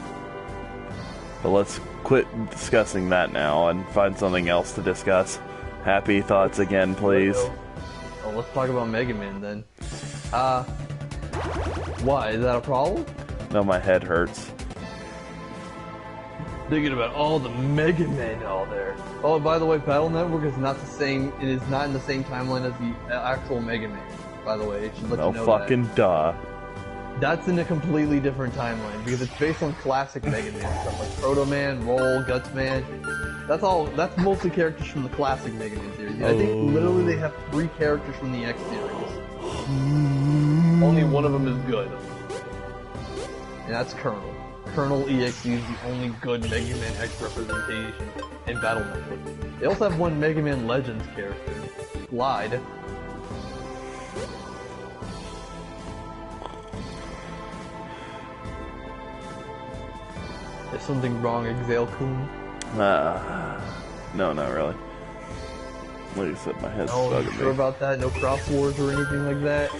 But let's quit discussing that now and find something else to discuss. Happy thoughts again, please. Oh, let's talk about Mega Man then. Why? Is that a problem? No, my head hurts. Thinking about all the Mega Men out there. Oh, by the way, Battle Network is not the same. It is not in the same timeline as the actual Mega Man. By the way, it should let you know fucking that. duh. That's in a completely different timeline because it's based on classic Mega Man stuff like Proto Man, Roll, Guts Man. That's all. That's mostly characters from the classic Mega Man series. I think literally they have 3 characters from the X series. Only one of them is good, and that's Colonel. Colonel EXE is the only good Mega Man X representation in Battle Network. They also have one Mega Man Legends character, Glide. Is something wrong, Exale-kun? No, not really. Like I said, my head's bugging me. Sure about that? No cross wars or anything like that?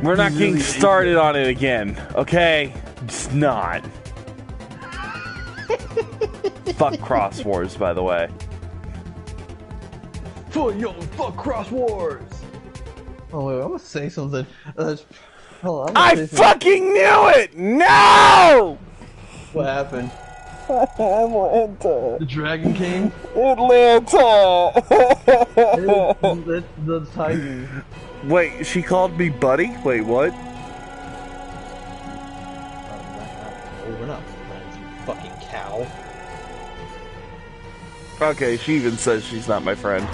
We're not getting started on it again, okay? Just not. Fuck cross wars, by the way. Fuck cross wars! Oh wait, I'm gonna say something. I fucking knew it! No! What happened? Atlanta. The Dragon King? Atlanta! It's the Tigers. Wait, she called me buddy? Wait, what? We're not friends, you fucking cow. Okay, she even says she's not my friend.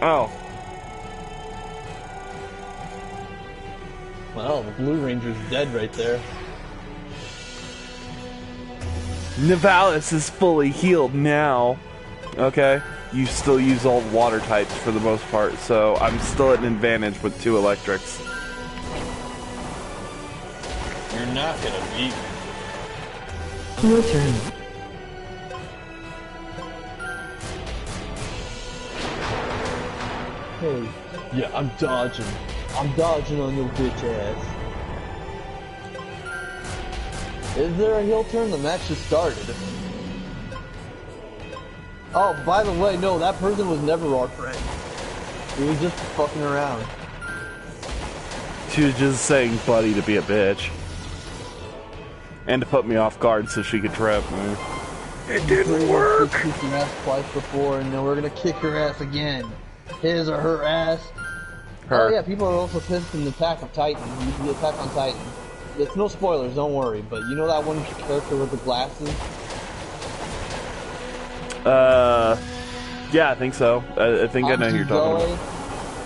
Oh. Well, the Blue Ranger's dead right there. Nivalis is fully healed now. Okay? You still use all water types for the most part, so I'm still at an advantage with 2 electrics. You're not gonna beat me. Your turn. Hey, yeah, I'm dodging. I'm dodging on your bitch ass. Is there a heel turn? The match just started. Oh, by the way, no, that person was never our friend. He was just fucking around. She was just saying buddy to be a bitch. And to put me off guard so she could trip me. It didn't work! We kicked your ass twice before, and then we're gonna kick your ass again. His or her ass. Her. Oh yeah, people are also pissed in the Attack of Titan. The Attack on Titan. It's no spoilers, don't worry, but you know that one character with the glasses? Yeah, I think so. I think I know who you're talking about.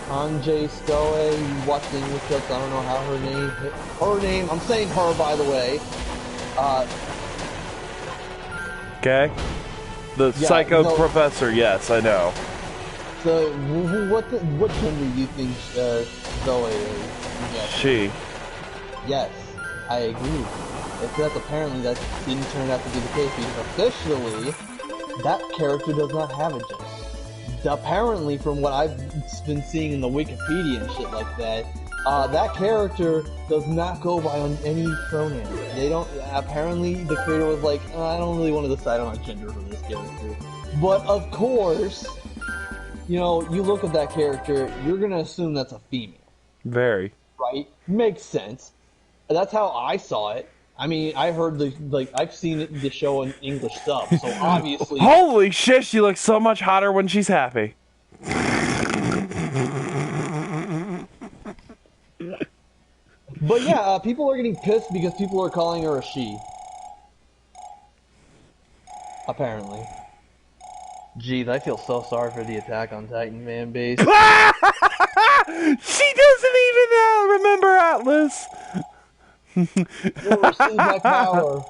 Anjay Stoe, you watch the English clips, I don't know how her name, I'm saying her by the way. Okay. The psycho professor, yes, I know. So, what gender do you think Zoe is? Yes. She. Yes, I agree. Except apparently that didn't turn out to be the case because officially, that character does not have a gender. Apparently, from what I've been seeing in the Wikipedia and shit like that, that character does not go by on any pronouns. They don't. Apparently, the creator was like, I don't really want to decide on a gender for this character. But of course, you know, you look at that character, you're gonna assume that's a female. Very. Right? Makes sense. That's how I saw it. I mean, I heard I've seen the show in English sub, so obviously. Holy shit, she looks so much hotter when she's happy. But yeah, people are getting pissed because people are calling her a she. Apparently. Jeez, I feel so sorry for the Attack on Titan fan base. She doesn't even remember Atlas. Receive my power.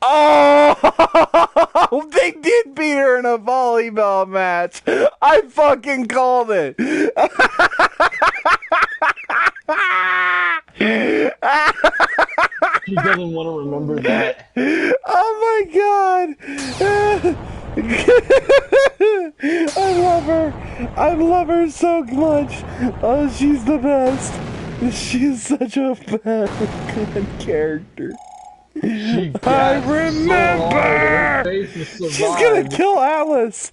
Oh, they did beat her in a volleyball match. I fucking called it. She doesn't want to remember that. Oh my god. I love her. I love her so much. Oh, she's the best. She's such a bad, good character. I remember! So she's gonna kill Alice!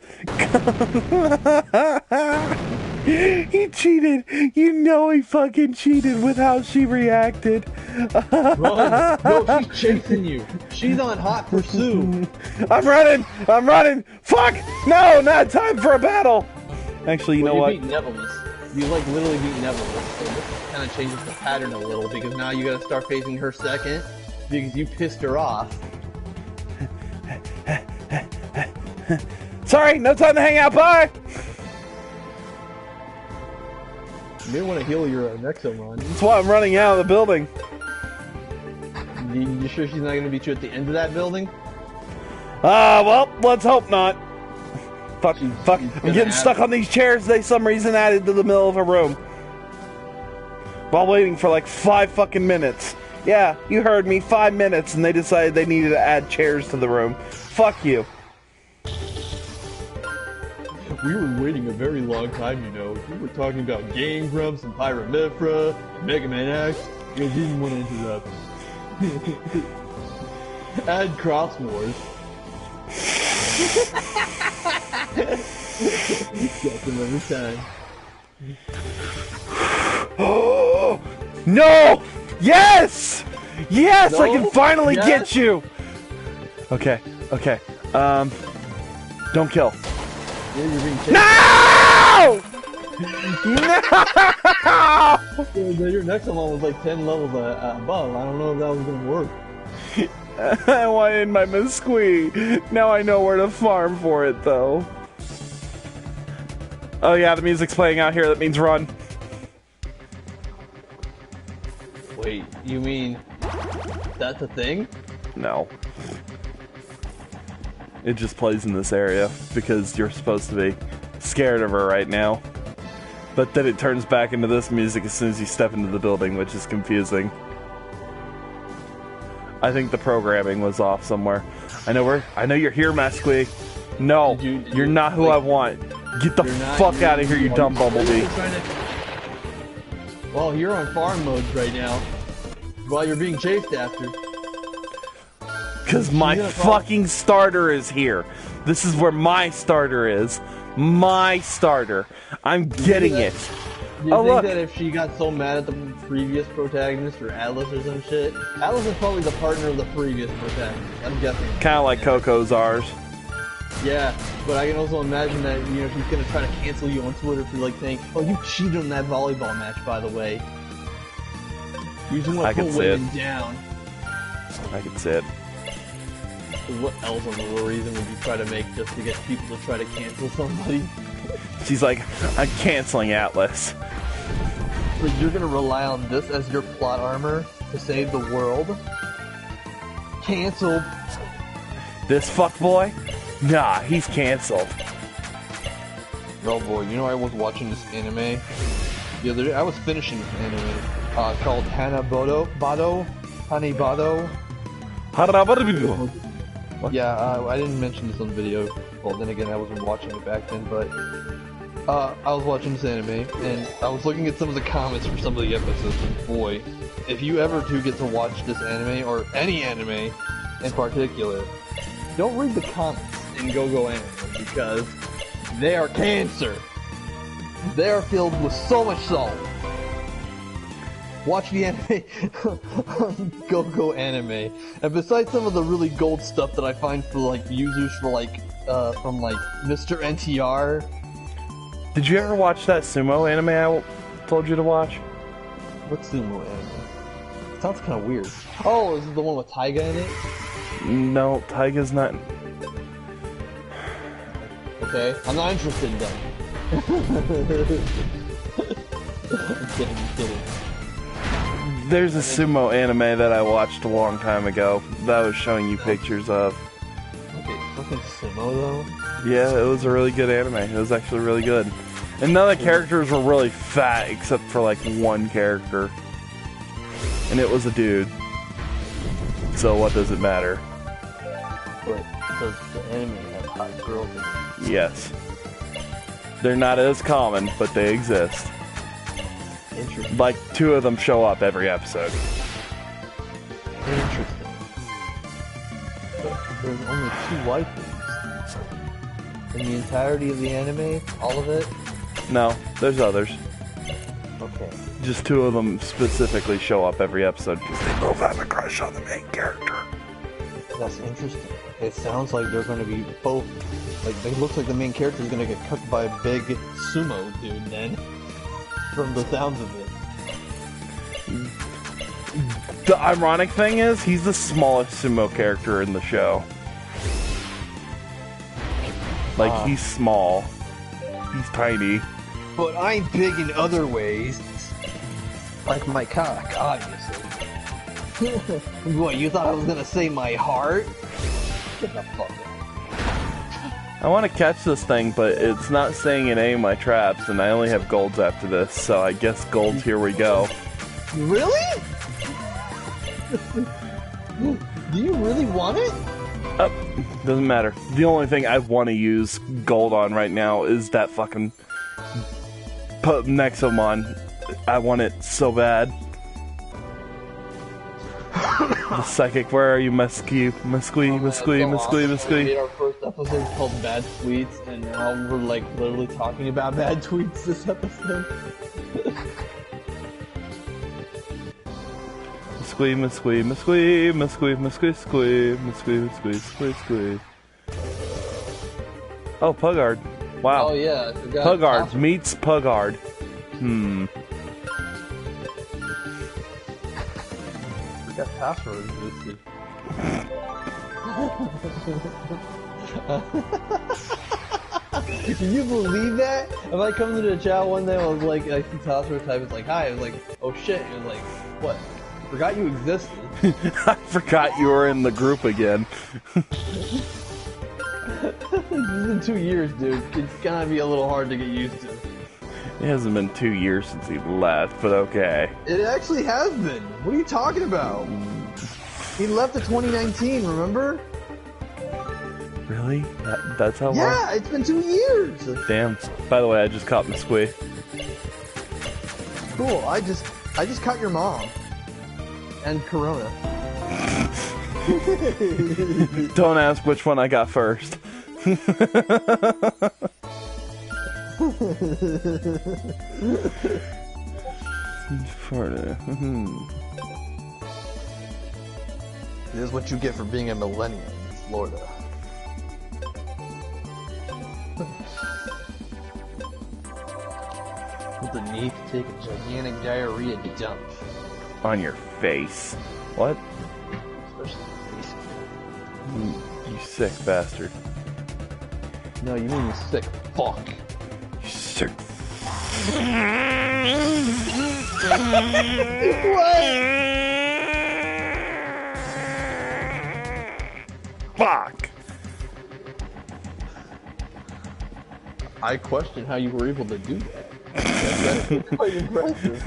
He cheated! You know he fucking cheated with how she reacted. Run! No, she's chasing you. She's on hot pursuit. I'm running! I'm running! Fuck! No, not time for a battle! Actually, you know what? You beat Neverless. You like literally beat Neverless, so this kind of changes the pattern a little because now you gotta start facing her second because you pissed her off. Sorry, no time to hang out, bye! You may want to heal your Nexomon. That's why I'm running out of the building. You sure she's not gonna beat you at the end of that building? Well, let's hope not. Fuck, fuck. I'm getting stuck on these chairs they some reason added to the middle of a room. While waiting for like 5 fucking minutes. Yeah, you heard me, 5 minutes, and they decided they needed to add chairs to the room. Fuck you. We were waiting a very long time, you know. We were talking about Game Grumps and Pyramithra, Mega Man X. You didn't want to interrupt. Add Cross Wars. Get them every time. Oh no! Yes! Yes! No? I can finally get you! Okay, okay. Don't kill. Yeah, you're being chased. No! No! Your Nexomon was like 10 levels above. I don't know if that was gonna work. I wanted my Misqui. Now I know where to farm for it, though. Oh yeah, the music's playing out here. That means run. Wait, you mean that's a thing? No. It just plays in this area because you're supposed to be scared of her right now. But then it turns back into this music as soon as you step into the building, which is confusing. I think the programming was off somewhere. I know you're here, Masqui. No, you're not who I want. Get the fuck out of here, you dumb bumblebee. Well, you're on farm mode right now. While you're being chased after. Cause my fucking starter is here. This is where my starter is. My starter. I'm getting it. Do you think that if she got so mad at the previous protagonist or Atlas or some shit, Atlas is probably the partner of the previous protagonist. I'm guessing. Kind of like Coco's ours. Yeah, but I can also imagine that, you know, she's gonna try to cancel you on Twitter for like saying, "Oh, you cheated on that volleyball match, by the way." You just want to pull women down. I can see it. What else of a reason would you try to make just to get people to try to cancel somebody? She's like, I'm canceling Atlas. But you're gonna rely on this as your plot armor to save the world? Canceled. This fuckboy? Nah, he's canceled. Oh boy, you know I was watching this anime the other day. I was finishing this anime called Hanebado. Yeah, I didn't mention this on the video. Well, then again, I wasn't watching it back then, but I was watching this anime, and I was looking at some of the comments for some of the episodes, and boy, if you ever do get to watch this anime, or any anime in particular, don't read the comments in Go Anime, because they are cancer. They are filled with so much salt. Watch the anime on Go Anime, and besides some of the really gold stuff that I find for like users for like from like Mr. NTR. Did you ever watch that sumo anime I told you to watch? What sumo anime? Sounds kind of weird. Oh, is it the one with Taiga in it? No, Taiga's not. Okay, I'm not interested then. I'm kidding. There's a sumo anime that I watched a long time ago that I was showing you pictures of. Okay, fucking sumo though? Yeah, it was a really good anime. It was actually really good. And none of the characters were really fat except for like one character. And it was a dude. So what does it matter? But does the anime have hot girls in it? Yes. They're not as common, but they exist. Interesting. Like 2 of them show up every episode. Interesting. But there's only 2 waifus. In the entirety of the anime? All of it? No, there's others. Okay. Just 2 of them specifically show up every episode because they both have a crush on the main character. That's interesting. It sounds like they're going to be both. Like, it looks like the main character is going to get cooked by a big sumo dude then. From the sounds of it. The ironic thing is, he's the smallest sumo character in the show. Like, he's small. He's tiny. But I'm big in other ways. Like my cock, obviously. What, you thought I was gonna say my heart? Get the fuck out. I want to catch this thing, but it's not saying in any of my traps, and I only have golds after this, so I guess golds, here we go. Really? Do you really want it? Doesn't matter. The only thing I want to use gold on right now is that fucking Nexomon. I want it so bad. The psychic, where are you, Musky? Musky. We made our first episode called Bad Tweets, and now we're like literally talking about bad tweets this episode. Squee. Oh, Pugard. Wow. Oh yeah, I forgot. Pugard meets Pugard. Forgot password existed. Can you believe that? If I come to the chat one day, I was like, I see password type, it's like, hi. I was like, oh shit. It was like, what? Forgot you existed. I forgot you were in the group again. This has been 2 years, dude. It's gonna be a little hard to get used to. It hasn't been 2 years since he left, but okay. It actually has been. What are you talking about? He left in 2019, remember? Really? That's how long? Yeah, it's been 2 years. Damn. By the way, I just caught Musquee. Cool. I just caught your mom. And Corona. Don't ask which one I got first. This is what you get for being a millennial in Florida. With the need to take a gigantic diarrhea dump. On your face. What? Especially face. You sick bastard. No, you mean you sick fuck. You sick. What? Fuck. I question how you were able to do that. That's quite impressive.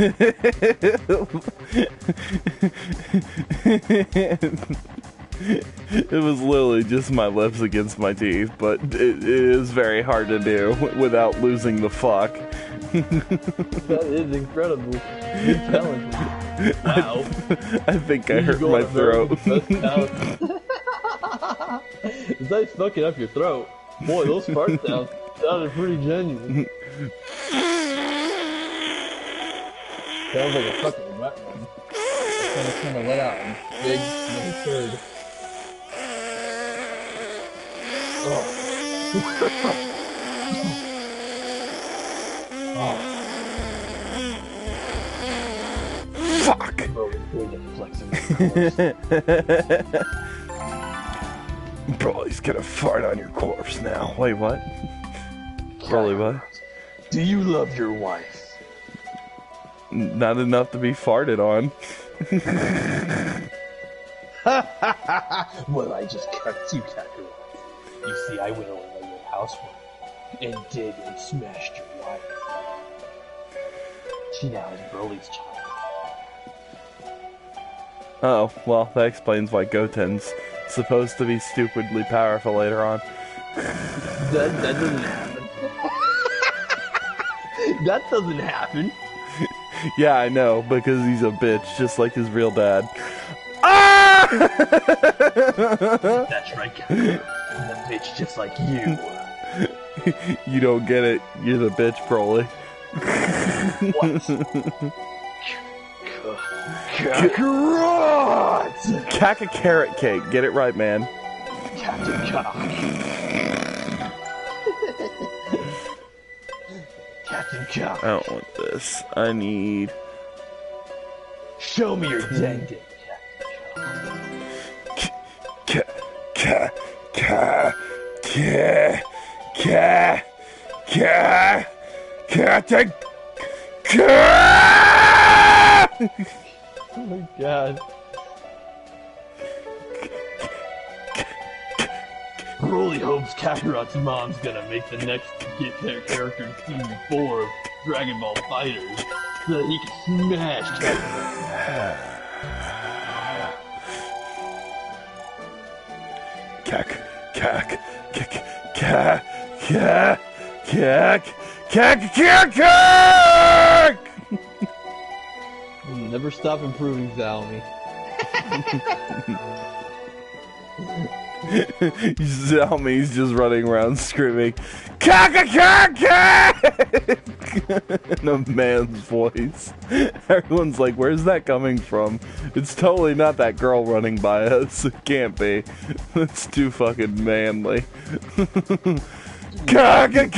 It was literally just my lips against my teeth, but it is very hard to do without losing the fuck. That is incredible. Good talent. Wow. I think I hurt my throat. It's nice fucking up your throat. Boy, those fart sounds sounded pretty genuine. Sounds like a fucking wet one. It's kind of let out and big and absurd. Oh. Oh. Fuck! Broly's gonna fart on your corpse now. Wait, what? Broly, what? Do you love your wife? Not enough to be farted on. Well, I just cut you, Kakarot. You see, I went over your housework and did and smashed your wife. She now is Broly's child. Oh, well, that explains why Goten's supposed to be stupidly powerful later on. That doesn't happen. That doesn't happen. Yeah, I know, because he's a bitch, just like his real dad. Ah! That's right, Kakarot. I'm a bitch just like you. You don't get it. You're the bitch, Broly. What? Kakarot! Caca carrot cake. Get it right, man. Captain Cock. Captain Cock. I don't want this. I need... Show me your dang dick, Captain. Oh my god. Broly hopes Kakarot's mom's gonna make the next get their character in Season 4 of Dragon Ball Fighters so that he can smash Kakarot. Never stop improving, Xiaomi. Xiaomi's just running around screaming, "Kaka!" in a man's voice. Everyone's like, "Where's that coming from?" It's totally not that girl running by us. It can't be. It's too fucking manly. Kaka!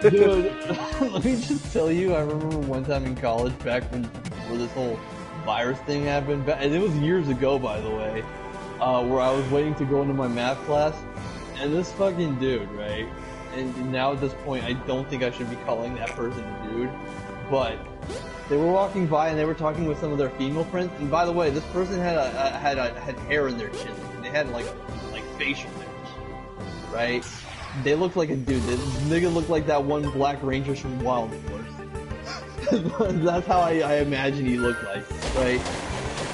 Dude, let me just tell you, I remember one time in college, back when before this whole virus thing happened, and it was years ago, by the way, where I was waiting to go into my math class, and this fucking dude, right? And now at this point, I don't think I should be calling that person a dude, but they were walking by and they were talking with some of their female friends. And by the way, this person had hair in their chin. They had like facial hairs, right? They looked like a dude. This nigga looked like that one Black Ranger from Wild Force. That's how I imagine he looked like, right?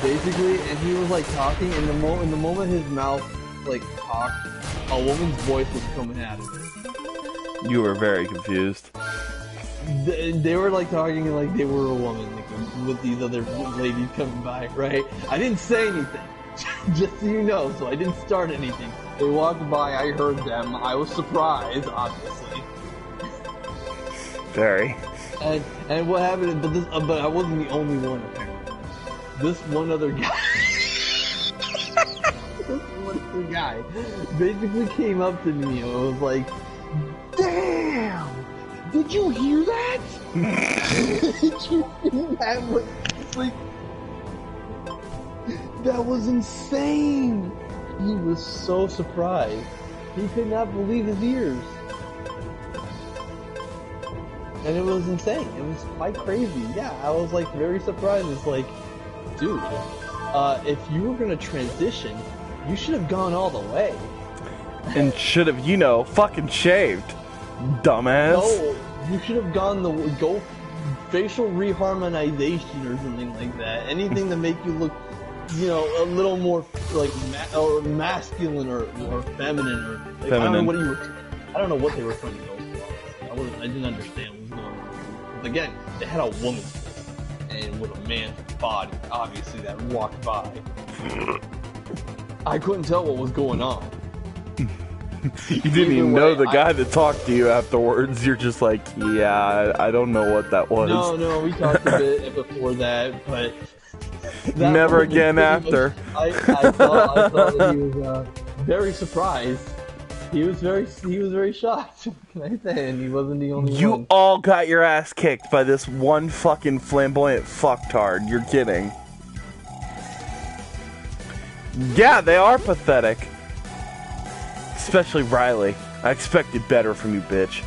Basically, and he was like talking, and the moment his mouth like talked, a woman's voice was coming out of it. You were very confused. They were like talking like they were a woman, like with these other ladies coming by, right? I didn't say anything, just so you know, so I didn't start anything. They walked by, I heard them, I was surprised, obviously. Very. And what happened? But I wasn't the only one apparently. This one other guy. This one other guy basically came up to me and was like, "Damn! Did you hear that? Did you see that? That was insane!" He was so surprised. He could not believe his ears. And it was insane. It was quite crazy. Yeah, I was like very surprised. It's like, dude, if you were gonna transition, you should have gone all the way. And should have, fucking shaved. Dumbass. No, you should have gone go facial reharmonization or something like that. Anything to make you look, you know, a little more like or masculine or feminine or like, feminine. I don't know what they were trying to go for. I didn't understand what was going on. Because again, they had a woman's voice and with a man's body, obviously that walked by. I couldn't tell what was going on. You didn't even know the guy that talked to you afterwards. You're just like, yeah, I don't know what that was. No, we talked a bit before that, but never again after. I thought that he was very surprised. He was very shocked. Can I say? And he wasn't the only one. You all got your ass kicked by this one fucking flamboyant fucktard. You're kidding. Yeah, they are pathetic. Especially Riley. I expected better from you, bitch.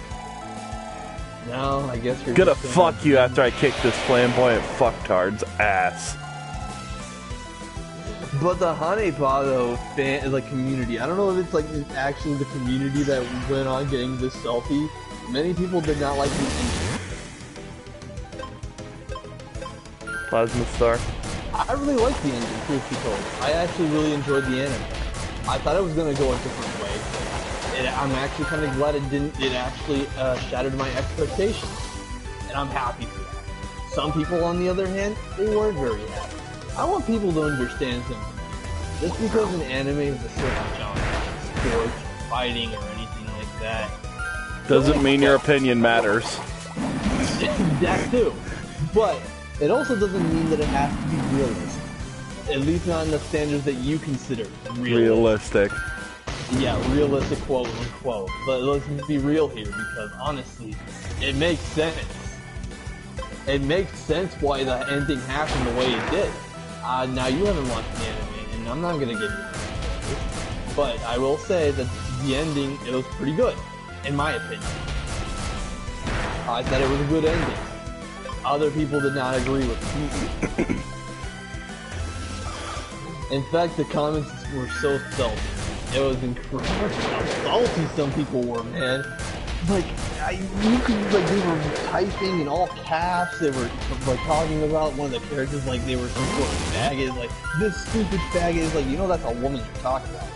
No, I guess you're gonna fuck you after I kick this flamboyant fucktard's ass. But the Honeypot, though, like community, I don't know if it's like actually the community that went on getting this selfie. Many people did not like the ending. Plasma Star. I really liked the ending, truth be told. I actually really enjoyed the anime. I thought it was gonna go a different way. I'm actually kind of glad it didn't. It actually shattered my expectations, and I'm happy for that. Some people, on the other hand, they weren't very happy. I want people to understand something. Just because an anime is a certain genre, sports, fighting, or anything like that, doesn't mean your opinion matters. That too. But it also doesn't mean that it has to be realistic. At least not in the standards that you consider realistic. Yeah, realistic, quote unquote. But let's be real here, because honestly, it makes sense. It makes sense why the ending happened the way it did. Now you haven't watched the anime, and I'm not gonna give you that. But I will say that the ending, it was pretty good, in my opinion. I thought it was a good ending. Other people did not agree with me. In fact, the comments were so salty. It was incredible how salty some people were, man. Like, you could, like, they were typing in all caps. They were, like, talking about one of the characters like they were some sort of faggot. Like, this stupid faggot is like, you know that's a woman you're talking about,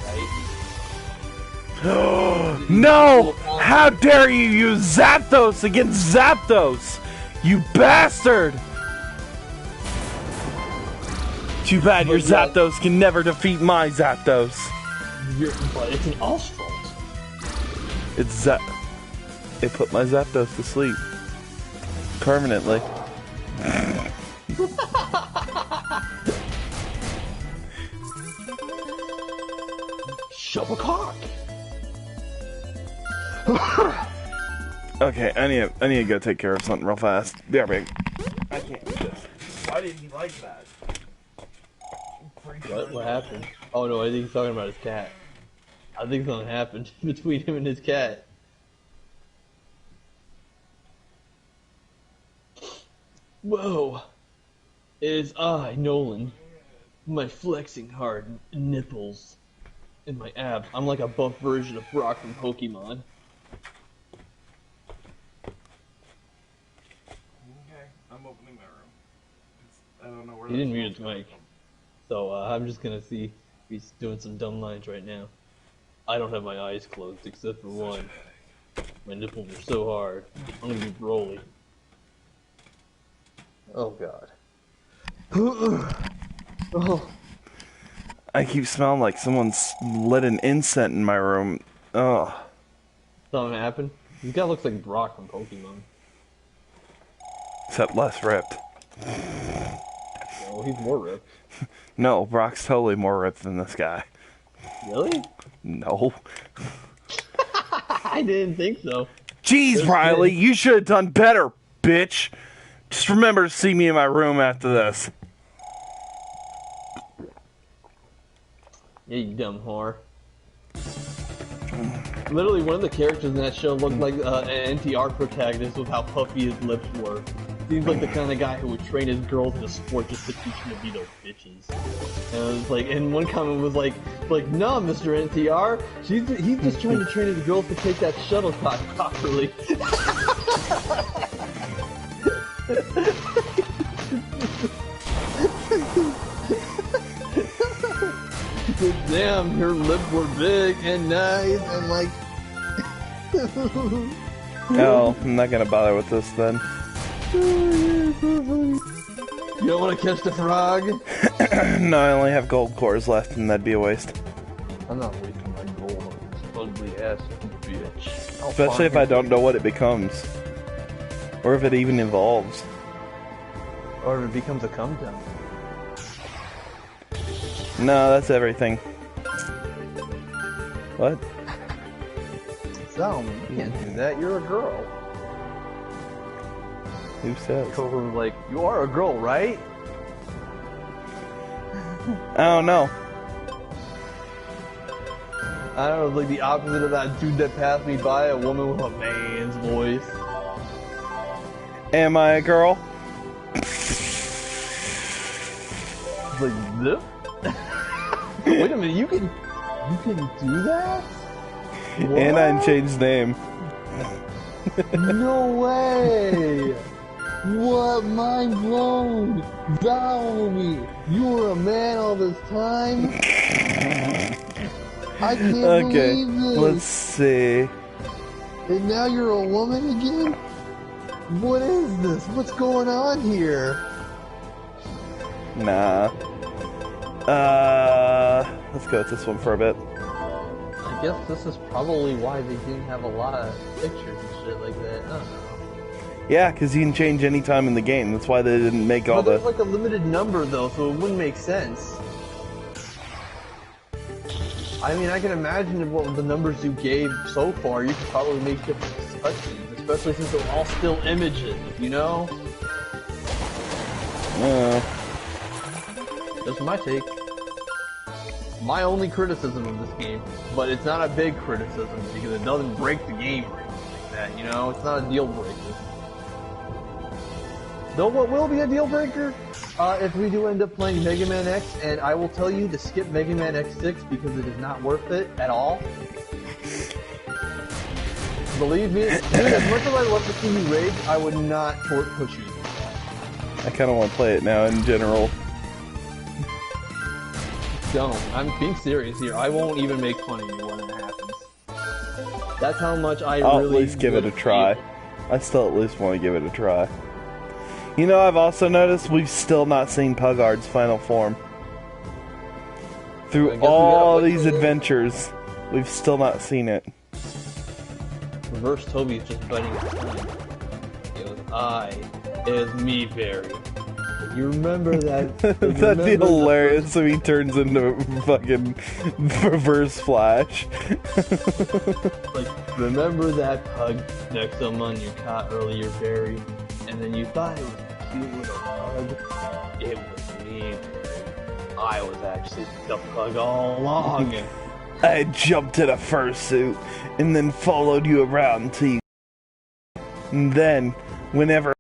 right? No! How dare you use Zapdos against Zapdos! You bastard! Too bad your Zapdos can never defeat my Zapdos. But it's an Ostros. It's It put my Zapdos to sleep. Permanently. Shove a cock! Okay, I need to go take care of something real fast. Yeah, babe. I can't do this. Why did he like that? What happened? Oh no, I think he's talking about his cat. I think something happened between him and his cat. Whoa. It is I, Nolan. My flexing hard nipples. And my abs. I'm like a buff version of Brock from Pokemon. Okay, I'm opening my room. I don't know where He didn't mute his mic. So I'm just gonna see if he's doing some dumb lines right now. I don't have my eyes closed except for one. My nipples are so hard. I'm gonna be Broly. Oh god. Oh. I keep smelling like someone's lit an incense in my room. Ugh. Something happened? This guy looks like Brock from Pokemon. Except less ripped. Oh, he's more ripped. No, Brock's totally more ripped than this guy. Really? No. I didn't think so. Jeez, Riley, you should have done better, bitch. Just remember to see me in my room after this. Yeah, you dumb whore. Literally, one of the characters in that show looked like an NTR protagonist with how puffy his lips were. Seems like the kind of guy who would train his girls in a sport just to teach them to be those bitches. And it was like, and one comment was like, no, Mr. NTR, he's just trying to train his girls to take that shuttlecock properly. Damn, your lips were big and nice and like. No, I'm not gonna bother with this then. You don't want to catch the frog? No, I only have gold cores left, and that'd be a waste. I'm not wasting my gold on this ugly ass bitch. Especially if I don't know what it becomes. Or if it even evolves. Or if it becomes a come down. No, that's everything. What? So, you can't do that, you're a girl. Who says? Cobra's like, you are a girl, right? Oh no. I don't know, like the opposite of that dude that passed me by, a woman with a man's voice. Am I a girl? It's like, zip? Wait a minute, you can do that? What? And I changed name. No way! What? Mind blown! Follow me! You were a man all this time? I can't believe this! Let's see. And now you're a woman again? What is this? What's going on here? Nah. Let's go with this one for a bit. I guess this is probably why they didn't have a lot of pictures and shit like that. I don't know. Yeah, because you can change any time in the game. That's why they didn't make all But there's the... like a limited number though, so it wouldn't make sense. I mean, I can imagine what the numbers you gave so far, you could probably make different cutscenes, especially since they're all still images, you know? That's my take. My only criticism of this game, but it's not a big criticism because it doesn't break the game or anything like that, you know? It's not a deal breaker. Though what will be a deal breaker? If we do end up playing Mega Man X, and I will tell you to skip Mega Man X6 because it is not worth it at all. Believe me, dude, as much as I love to see you rage, I would not push you. I kind of want to play it now in general. Don't. I'm being serious here. I won't even make fun of you when it happens. That's how much I'll at least give it a try. I still at least want to give it a try. You know, I've also noticed we've still not seen Pugard's final form. Through all these adventures, we've still not seen it. Reverse Toby's just biting his tongue. It was me, Barry. You remember that? That'd be hilarious if he turns into fucking Reverse Flash. Like, remember that pug Nexomon you caught earlier, Barry? And then you thought it was a cute little pug? It was me, Barry. I was actually the pug all along. I jumped in a fursuit and then followed you around until you... And then, whenever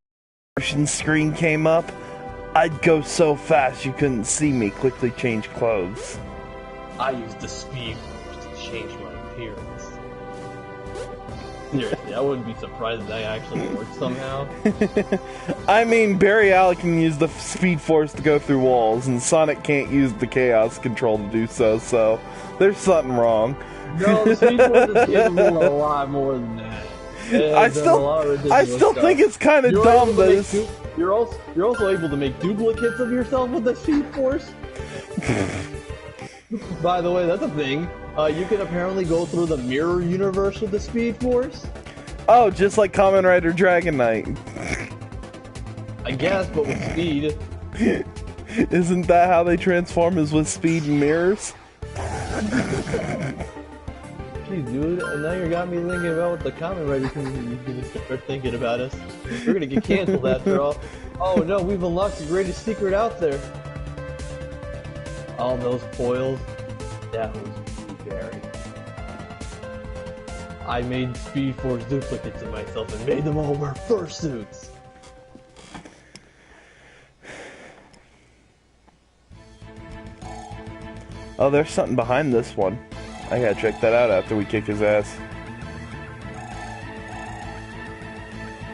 the screen came up, I'd go so fast you couldn't see me quickly change clothes. I used the speed force to change my appearance. Seriously, I wouldn't be surprised if that actually worked somehow. I mean, Barry Allen can use the speed force to go through walls, and Sonic can't use the chaos control to do so, so there's something wrong. No, the speed force is capable of a lot more than that. I still think it's kind of dumb that it's... You're also able to make duplicates of yourself with the speed force. By the way, that's a thing. You can apparently go through the mirror universe with the speed force. Oh, just like Kamen Rider Dragon Knight. I guess, but with speed. Isn't that how they transform, is with speed and mirrors? Jeez, dude, and now you got me thinking about what the Kamen Rider community is gonna start thinking about us. We're gonna get canceled after all. Oh no, we've unlocked the greatest secret out there. All those foils, that was me, Barry. I made Speed Force duplicates of myself and made them all wear fursuits. Oh, there's something behind this one. I gotta check that out after we kick his ass.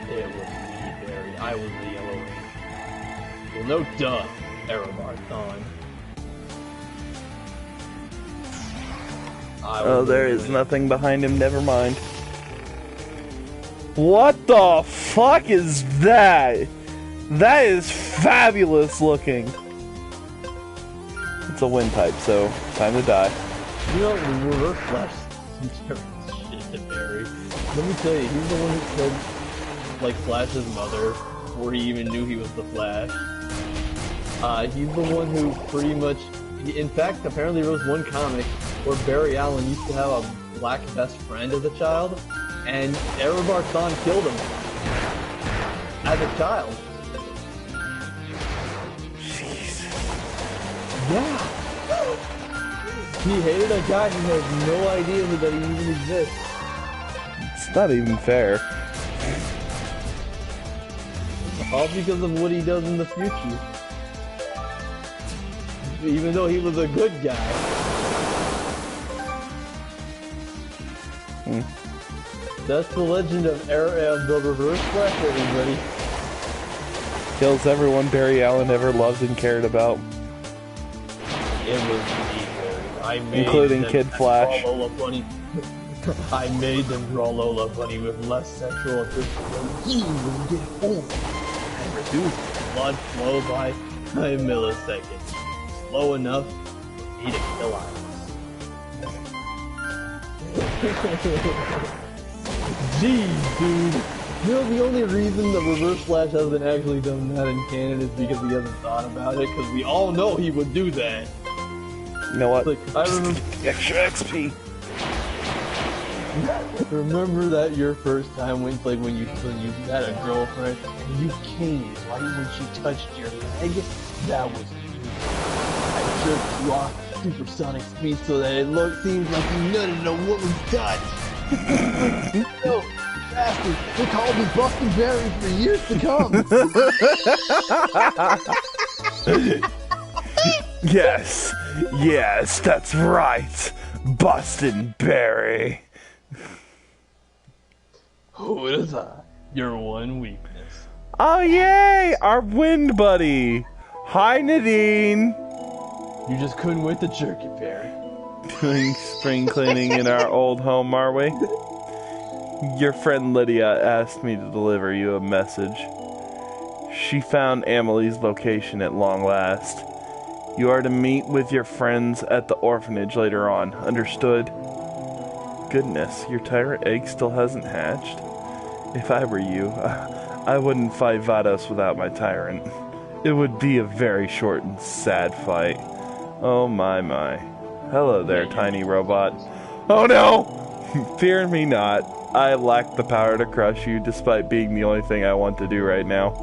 It was me, Barry. I was the Yellow Ranger. Well, no duh, Erebarthon. Oh, there is nothing behind him, never mind. What the fuck is that? That is fabulous looking. It's a wind type, so time to die. You know, reverse flash some terrible shit to Barry. Let me tell you, he's the one who killed, like, Flash's mother before he even knew he was the Flash. He's the one who pretty much, in fact, apparently there was one comic where Barry Allen used to have a black best friend as a child, and Erebarthon killed him as a child. Jeez. Yeah. He hated a guy who has no idea that he even exists. It's not even fair. All because of what he does in the future. Even though he was a good guy. That's the legend of the Reverse Flash, everybody. Kills everyone Barry Allen ever loved and cared about. It was me, Barry. I made including them Kid Flash. Draw Lola Bunny. I made them draw Lola Bunny with less sexual efficiency. He will get home and reduce blood flow by 5 milliseconds. Slow enough for me to kill Iris. Jeez, dude. You know, the only reason the Reverse Flash hasn't actually done that in canon is because he hasn't thought about it, because we all know he would do that. You know what? Like, I remember... Extra XP. Remember that your first time when you had a girlfriend and you came right when she touched your leg? That was you. I jerked you off at supersonic speed so that it seems like you nutted a woman's gut. No, bastard! They called me Bustin' Barry for years to come. Yes, that's right. Bustin' Barry. Who is I? Your one weakness. Oh yay! Our wind buddy! Hi Nadine! You just couldn't wait to jerk it, Barry. Doing spring cleaning in our old home, are we? Your friend Lydia asked me to deliver you a message. She found Amelie's location at long last. You are to meet with your friends at the orphanage later on. Understood? Goodness, your tyrant egg still hasn't hatched? If I were you, I wouldn't fight Vados without my tyrant. It would be a very short and sad fight. Oh my. Hello there, tiny robot. Oh no! Fear me not. I lack the power to crush you, despite being the only thing I want to do right now.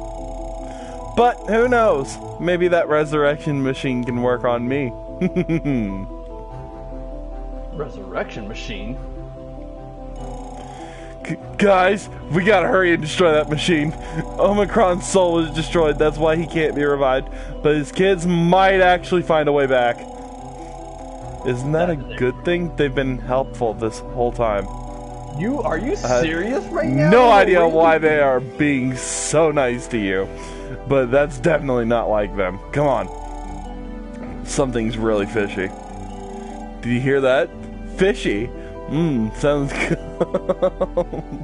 But who knows? Maybe that resurrection machine can work on me. Resurrection machine? Guys, we gotta hurry and destroy that machine. Omicron's soul was destroyed, that's why he can't be revived. But his kids might actually find a way back. Isn't that a good thing? They've been helpful this whole time. Are you serious right now? No idea why they are being so nice to you. But that's definitely not like them. Come on. Something's really fishy. Did you hear that? Fishy? Sounds good.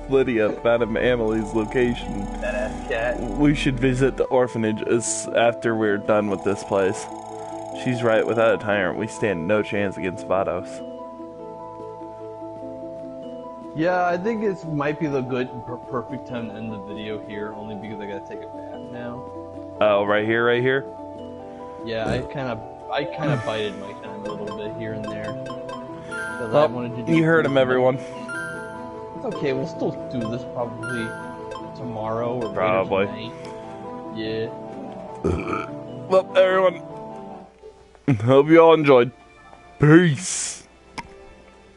Lydia found Amelie's location. That ass cat. We should visit the orphanage after we're done with this place. She's right, without a tyrant, we stand no chance against Vados. Yeah, I think it might be the perfect time to end the video here, only because I gotta take a bath now. Oh, right here? Yeah, I kind of bided my time a little bit here and there. Well, I wanted to do you heard him, everyone. It's okay, we'll still do this probably tomorrow or probably later tonight. Yeah. Well, everyone, hope you all enjoyed. Peace.